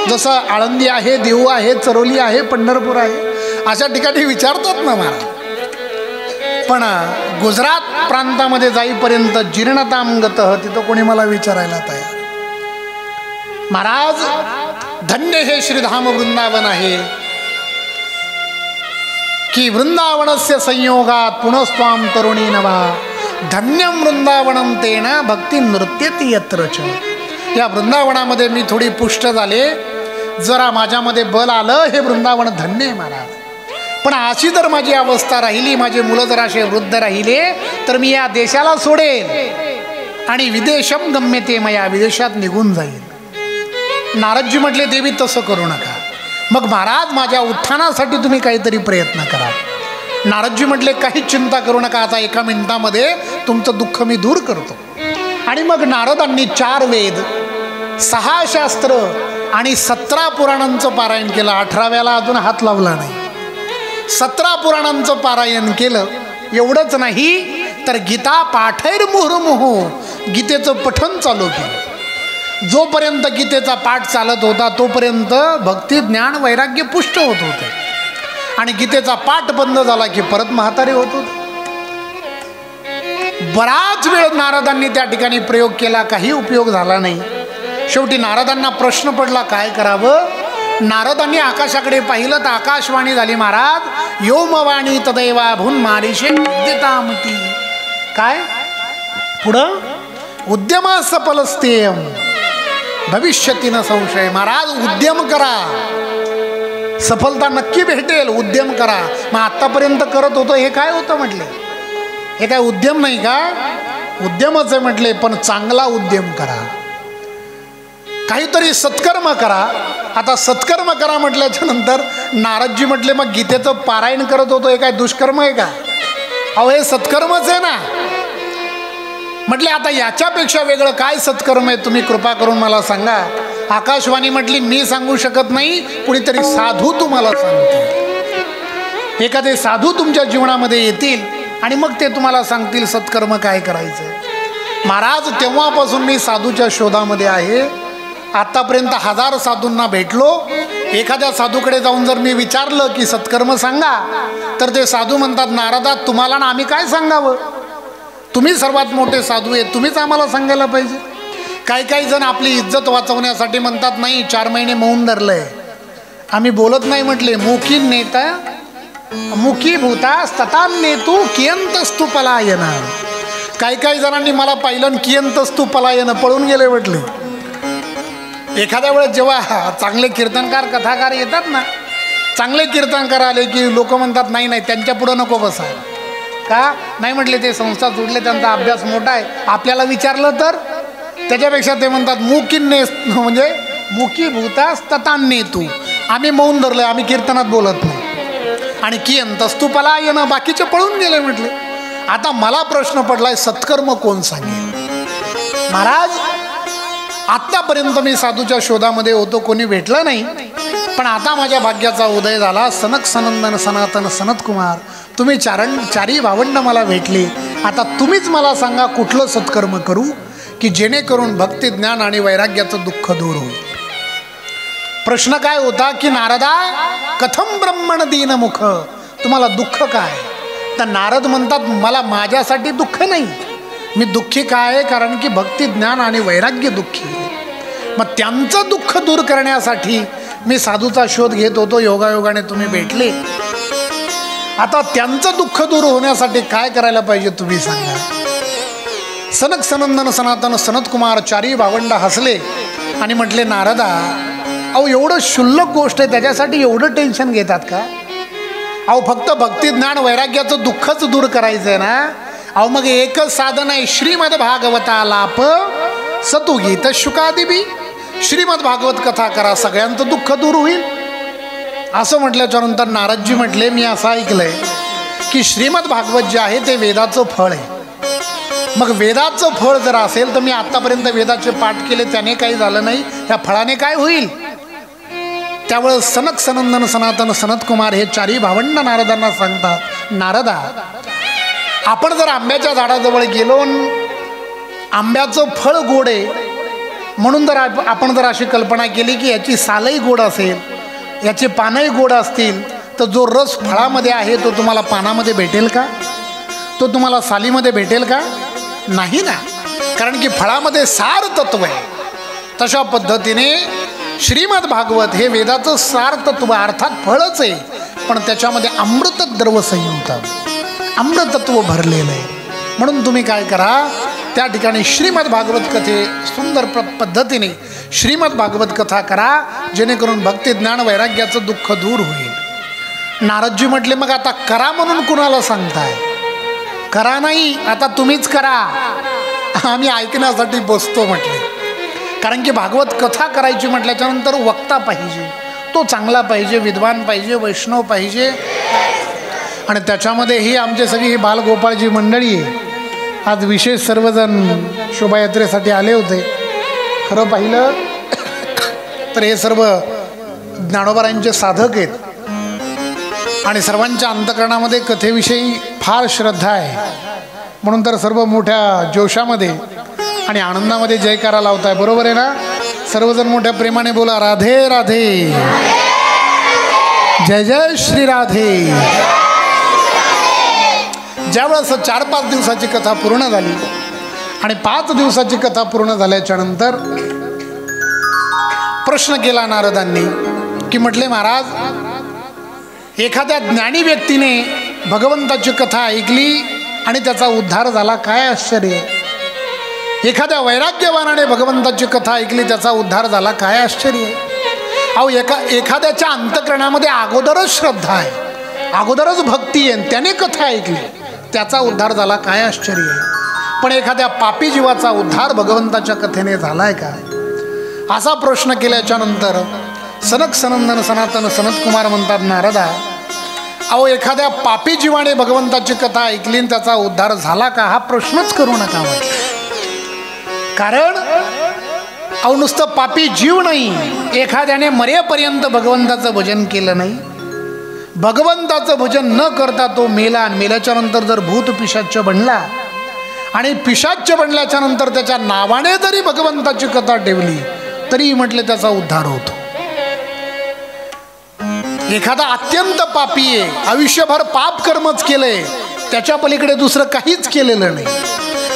जसं आळंदी आहे, देऊ आहे, चरोली आहे, पंढरपूर आहे, अशा ठिकाणी विचारतात ना मला. पण गुजरात प्रांतामध्ये जाईपर्यंत जीर्णतामगत तिथं कोणी मला विचारायला तयार. महाराज धन्य हे श्रीधाम वृंदावन आहे की वृंदावनस्य संयोगात पुनस्त्वाम तरुणी नवा धन्यम वृंदावनम तेन भक्ती नृत्यती यत्र च. या वृंदावनामध्ये मी थोडी पुष्ट झाले, जरा माझ्यामध्ये बल आलं, हे वृंदावन धन्य आहे महाराज. पण अशी जर माझी अवस्था राहिली, माझे मुलं जर असे वृद्ध राहिले, तर मी या देशाला सोडेल आणि विदेशम गम्यते मया, विदेशात निघून जाईल. नारदजी म्हटले, देवी तसं करू नका. मग महाराज माझ्या उत्थानासाठी तुम्ही काहीतरी प्रयत्न करा. नारदजी म्हटले, काही चिंता करू नका, आता 1 मिनिटामध्ये तुमचं दुःख मी दूर करतो. आणि मग नारदांनी 4 वेद, 6 शास्त्र आणि 17 पुराणांचं पारायण केलं. 18व्याला अजून हात लावला नाही. 17 पुराणांचं पारायण केलं. एवढंच नाही तर गीता पाठैर मुहुर्मुहु, गीतेचं पठण चालू केलं. जोपर्यंत गीतेचा पाठ चालत होता तोपर्यंत भक्ती ज्ञान वैराग्य पुष्ट होत होते. आणि गीतेचा पाठ बंद झाला की परत म्हातारे होत होते. बराच वेळ नारदांनी त्या ठिकाणी प्रयोग केला, काही उपयोग झाला नाही. शेवटी नारदांना प्रश्न पडला, काय करावं. नारदांनी आकाशाकडे पाहिलं तर आकाशवाणी झाली, महाराज योमवाणी तदैवा भून मारिषे उद्यतामती. काय पुढं, उद्यमा सफलस्तेयम भविष्यती न संशय. महाराज उद्यम करा, सफलता नक्की भेटेल, उद्यम करा. मग आत्तापर्यंत करत होतो हे काय होतं म्हटले, हे काय उद्यम नाही का, उद्यमच आहे म्हटले, पण चांगला उद्यम करा. काहीतरी सत्कर्म करा. आता सत्कर्म करा म्हटल्याच्या नंतर नारदजी म्हटले मग गीतेचं पारायण करत होतो हे काय दुष्कर्म आहे का? अहो हे सत्कर्मच आहे ना. म्हटले आता याच्यापेक्षा वेगळं काय सत्कर्म आहे तुम्ही कृपा करून मला सांगा. आकाशवाणी म्हटली मी सांगू शकत नाही, कुणीतरी साधू तुम्हाला सांगतील. एखादे साधू तुमच्या जीवनामध्ये येतील आणि मग ते तुम्हाला सांगतील सत्कर्म काय करायचं. महाराज तेव्हापासून मी साधूच्या शोधामध्ये आहे. आतापर्यंत 1000 साधूंना भेटलो. एखाद्या साधूकडे जाऊन जर मी विचारलं की सत्कर्म सांगा तर ते साधू म्हणतात नारदा तुम्हाला ना आम्ही काय सांगावं, तुम्ही सर्वात मोठे साधू आहे, तुम्हीच आम्हाला सांगायला पाहिजे. काही जण आपली इज्जत वाचवण्यासाठी म्हणतात नाही 4 महिने मौन धरलंय, आम्ही बोलत नाही म्हटले. मुखी नेता मुखी भूतास ततान नेतू कियंतस्तु पलायन. काही जणांनी मला पाहिलं कियंतस्तु पलायन पळून गेले म्हटले. एखाद्या वेळेस जेव्हा चांगले कीर्तनकार कथाकार येतात ना, चांगले कीर्तनकार आले की लोक म्हणतात नाही नाही त्यांच्या पुढं नको बसायला. का नाही म्हटले ते संस्था जोडले, त्यांचा अभ्यास मोठा आहे. आपल्याला विचारलं तर त्याच्यापेक्षा ते म्हणतात मुकीने म्हणजे मुकी भूतास ततान्ने तू, आम्ही मौन धरलंय, आम्ही कीर्तनात बोलत नाही. आणि कियंतस्तु पलायन बाकीचे पळून गेले म्हटले. आता मला प्रश्न पडलाय सत्कर्म कोण सांगेल. महाराज आत्तापर्यंत मी साधूच्या शोधामध्ये होतो, कोणी भेटलं नाही. पण आता माझ्या भाग्याचा उदय झाला. सनक सनंदन सनातन सनत कुमार तुम्ही चारी भावंड मला भेटली. आता तुम्हीच मला सांगा कुठलं सत्कर्म करू की जेणेकरून भक्ती ज्ञान आणि वैराग्याचं दुःख दूर होईल. प्रश्न काय होता की नारदा कथम ब्रह्मण दीन मुख, तुम्हाला दुःख काय. तर नारद म्हणतात मला माझ्यासाठी दुःख नाही, मी दुःखी काय आहे कारण की भक्ती ज्ञान आणि वैराग्य दुःखी. मग त्यांचं दुःख दूर करण्यासाठी मी साधूचा शोध घेत होतो. योगायोगाने तुम्ही भेटले. आता त्यांचं दुःख दूर होण्यासाठी काय करायला पाहिजे तुम्ही सांगा. सनक सनंदन सनातन सनत कुमार चारी भावंड हसले आणि म्हटले नारदा अहो एवढं क्षुल्लक गोष्ट आहे त्याच्यासाठी एवढं टेन्शन घेतात का. अहो फक्त भक्ती ज्ञान वैराग्याचं दुःखच दूर करायचं आहे ना. अहो मग एकच साधन आहे श्रीमद भागवता लाप सतुगीत शुकादिबी. श्रीमद भागवत कथा करा सगळ्यांचं दुःख दूर होईल. असं म्हटल्याच्या नंतर नारदजी म्हटले मी असं ऐकलंय की श्रीमद भागवत जे आहे ते वेदाचं फळ आहे. मग वेदाचं फळ जर असेल तर मी आतापर्यंत वेदाचे पाठ केले त्याने काही झालं नाही, ह्या फळाने काय होईल. त्यावेळेस सनक सनंदन सनातन सनत कुमार हे चारी भावंड नारदांना सांगतात नारदा आपण जर आंब्याच्या झाडाजवळ गेलो, आंब्याचं फळ गोड आहे म्हणून जर आपण जर अशी कल्पना केली की याची सालही गोड असेल, याचे पानही गोड असतील, तर जो रस फळामध्ये आहे तो तुम्हाला पानामध्ये भेटेल का, तो तुम्हाला सालीमध्ये भेटेल का. नाही ना, कारण की फळामध्ये सार तत्व आहे. तशा पद्धतीने श्रीमद भागवत हे वेदाचं सार तत्व अर्थात फळच आहे, पण त्याच्यामध्ये अमृत द्रव संयुक्त अमृतत्व भरलेलं आहे. म्हणून तुम्ही काय करा त्या ठिकाणी श्रीमद भागवत कथे सुंदर पद्धतीने श्रीमद भागवत कथा करा जेणेकरून भक्ती ज्ञान वैराग्याचं दुःख दूर होईल. नारदजी म्हटले मग आता करा म्हणून कुणाला सांगताय. करा नाही आता तुम्हीच करा, आम्ही ऐकण्यासाठी बसतो म्हटले. कारण की भागवत कथा करायची म्हटल्याच्या नंतर वक्ता पाहिजे, तो चांगला पाहिजे, विद्वान पाहिजे, वैष्णव पाहिजे. आणि त्याच्यामध्ये ही आमचे सगळी ही बालगोपाळजी मंडळी आहे. आज विशेष सर्वजण शोभायात्रेसाठी आले होते. खरं पाहिलं तर हे सर्व ज्ञानोबारायांचे साधक आहेत आणि सर्वांच्या अंतःकरणामध्ये कथेविषयी फार श्रद्धा आहे. म्हणून तर सर्व मोठ्या जोशामध्ये आणि आनंदामध्ये जयकारा लावताय. बरोबर आहे ना. सर्वजण मोठ्या प्रेमाने बोला राधे राधे, जय जय श्री राधे. ज्यावेळेस 4-5 दिवसाची कथा पूर्ण झाली आणि 5 दिवसाची कथा पूर्ण झाल्याच्या नंतर प्रश्न केला नारदांनी की म्हटले महाराज एखाद्या ज्ञानी व्यक्तीने भगवंताची कथा ऐकली आणि त्याचा उद्धार झाला, काय आश्चर्य. एखाद्या वैराग्यवानाने भगवंताची कथा ऐकली त्याचा उद्धार झाला, काय आश्चर्य. अहो एखाद्याच्या अंतःकरणामध्ये अगोदरच श्रद्धा आहे, अगोदरच भक्ती आहे, त्याने कथा ऐकली त्याचा उद्धार झाला, काय आश्चर्य आहे. पण एखाद्या पापी जीवाचा उद्धार भगवंताच्या कथेने झालाय काय. असा प्रश्न केल्याच्या नंतर सनक सनंदन सनातन सनत कुमार म्हणतात, नारदा अहो एखाद्या पापी जीवाने भगवंताची कथा ऐकली आणि त्याचा उद्धार झाला का, हा प्रश्नच करू नका म्हटलं. कारण अहो नुसतं पापी जीव नाही, एखाद्याने मरेपर्यंत भगवंताचं भजन केलं नाही, भगवंताचं भजन न करता तो मेला आणि मेल्याच्या नंतर जर भूत पिशाच्य बनला आणि पिशाच्य बनल्याच्या नंतर त्याच्या नावाने जरी भगवंताची कथा ठेवली तरी म्हटले त्याचा उद्धार होतो. एखादा अत्यंत पापी आहे, आयुष्यभर पाप कर्मच केलंय, त्याच्या पलीकडे दुसरं काहीच केलेलं नाही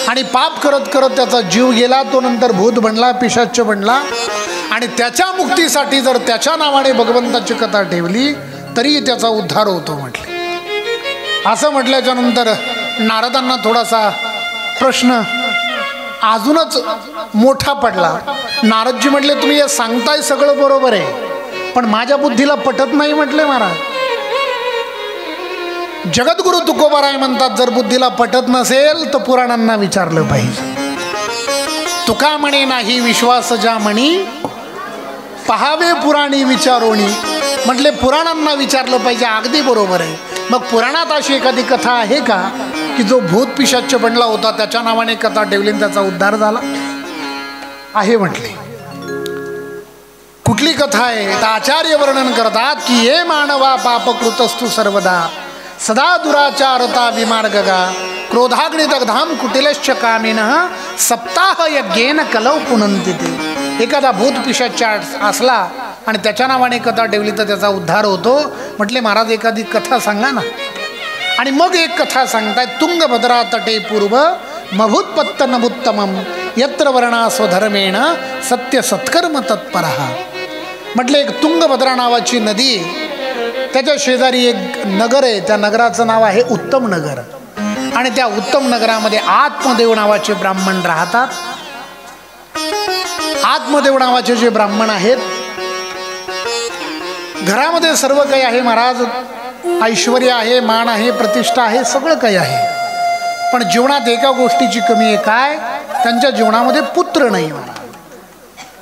आणि पाप करत करत त्याचा जीव गेला, तो नंतर भूत बनला, पिशाच्य बनला आणि त्याच्या मुक्तीसाठी जर त्याच्या नावाने भगवंताची कथा ठेवली तरी त्याचा उद्धार होतो म्हटले. असं म्हटल्याच्या नंतर नारदांना थोडासा प्रश्न अजूनच मोठा पडला. नारदजी म्हटले, तुम्ही हे सांगताय सगळं बरोबर आहे, पण माझ्या बुद्धीला पटत नाही म्हटले महाराज. जगद्गुरु तुकोबाराय म्हणतात, जर बुद्धीला पटत नसेल तर पुराणांना विचारलं पाहिजे. तुका म्हणे नाही विश्वास ज्या म्हणी, पहावे पुराणी विचारोणी. म्हटले पुराणांना विचारलं पाहिजे, अगदी बरोबर आहे. मग पुराणात अशी एखादी कथा आहे का की जो भूत पिशाच्य बनला होता त्याच्या नावाने कथा ठेवली आणि त्याचा उद्धार झाला? आहे म्हटले. कुठली कथा आहे तर आचार्य वर्णन करतात की ये मानवा पापकृतस्तु सर्वदा सदा दुराचारता विमार्गगा क्रोधाग्नि दग्धाम कुटिलश्च कामिनः सप्ताह यज्ञेन कलौ पुनंती. एखादा भूत पिशाच्य असला आणि त्याच्या नावाने कथा ठेवली तर त्याचा उद्धार होतो. म्हटले महाराज एखादी कथा सांगा ना. आणि मग एक कथा सांगताय, तुंगभद्रा तटे पूर्व मभूतपत्तनमुत्तमम यत्र वर्णा स्वधर्मेण सत्य सत्कर्म तत्परः. म्हटले एक तुंगभद्रा नावाची नदी, त्याच्या शेजारी एक नगर आहे, त्या नगराचं नाव आहे उत्तम नगर आणि त्या उत्तम नगरामध्ये आत्मदेव नावाचे ब्राह्मण राहतात. आत्मदेव नावाचे जे ब्राह्मण आहेत, घरामध्ये सर्व काही आहे महाराज, ऐश्वर्य आहे, मान आहे, प्रतिष्ठा आहे, सगळं काही आहे, पण जीवनात एका गोष्टीची कमी आहे. काय? त्यांच्या जीवनामध्ये पुत्र नाही महाराज.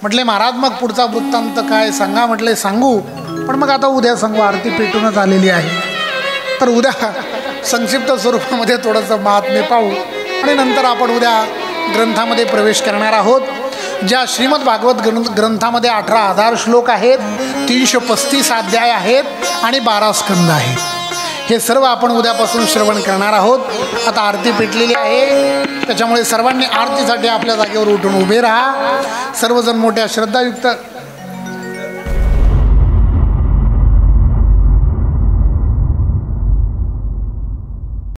म्हटले महाराज मग पुढचा वृत्तांत काय सांगा. म्हटले सांगू, पण मग आता उद्या सांगू, आरती पेटूनच आलेली आहे, तर उद्या संक्षिप्त स्वरूपामध्ये थोडंसं महात्म्य पाहू आणि नंतर आपण उद्या ग्रंथामध्ये प्रवेश करणार आहोत. ज्या श्रीमद भागवत ग्रंथामध्ये 18,000 श्लोक आहेत, 335 अध्याय आहेत आणि 12 स्कंद आहेत. हे सर्व आपण उद्यापासून श्रवण करणार आहोत. आता आरती पेटलेली आहे, त्याच्यामुळे सर्वांनी आरतीसाठी आपल्या जागेवर उठून उभे राहा. सर्वजण मोठ्या श्रद्धायुक्त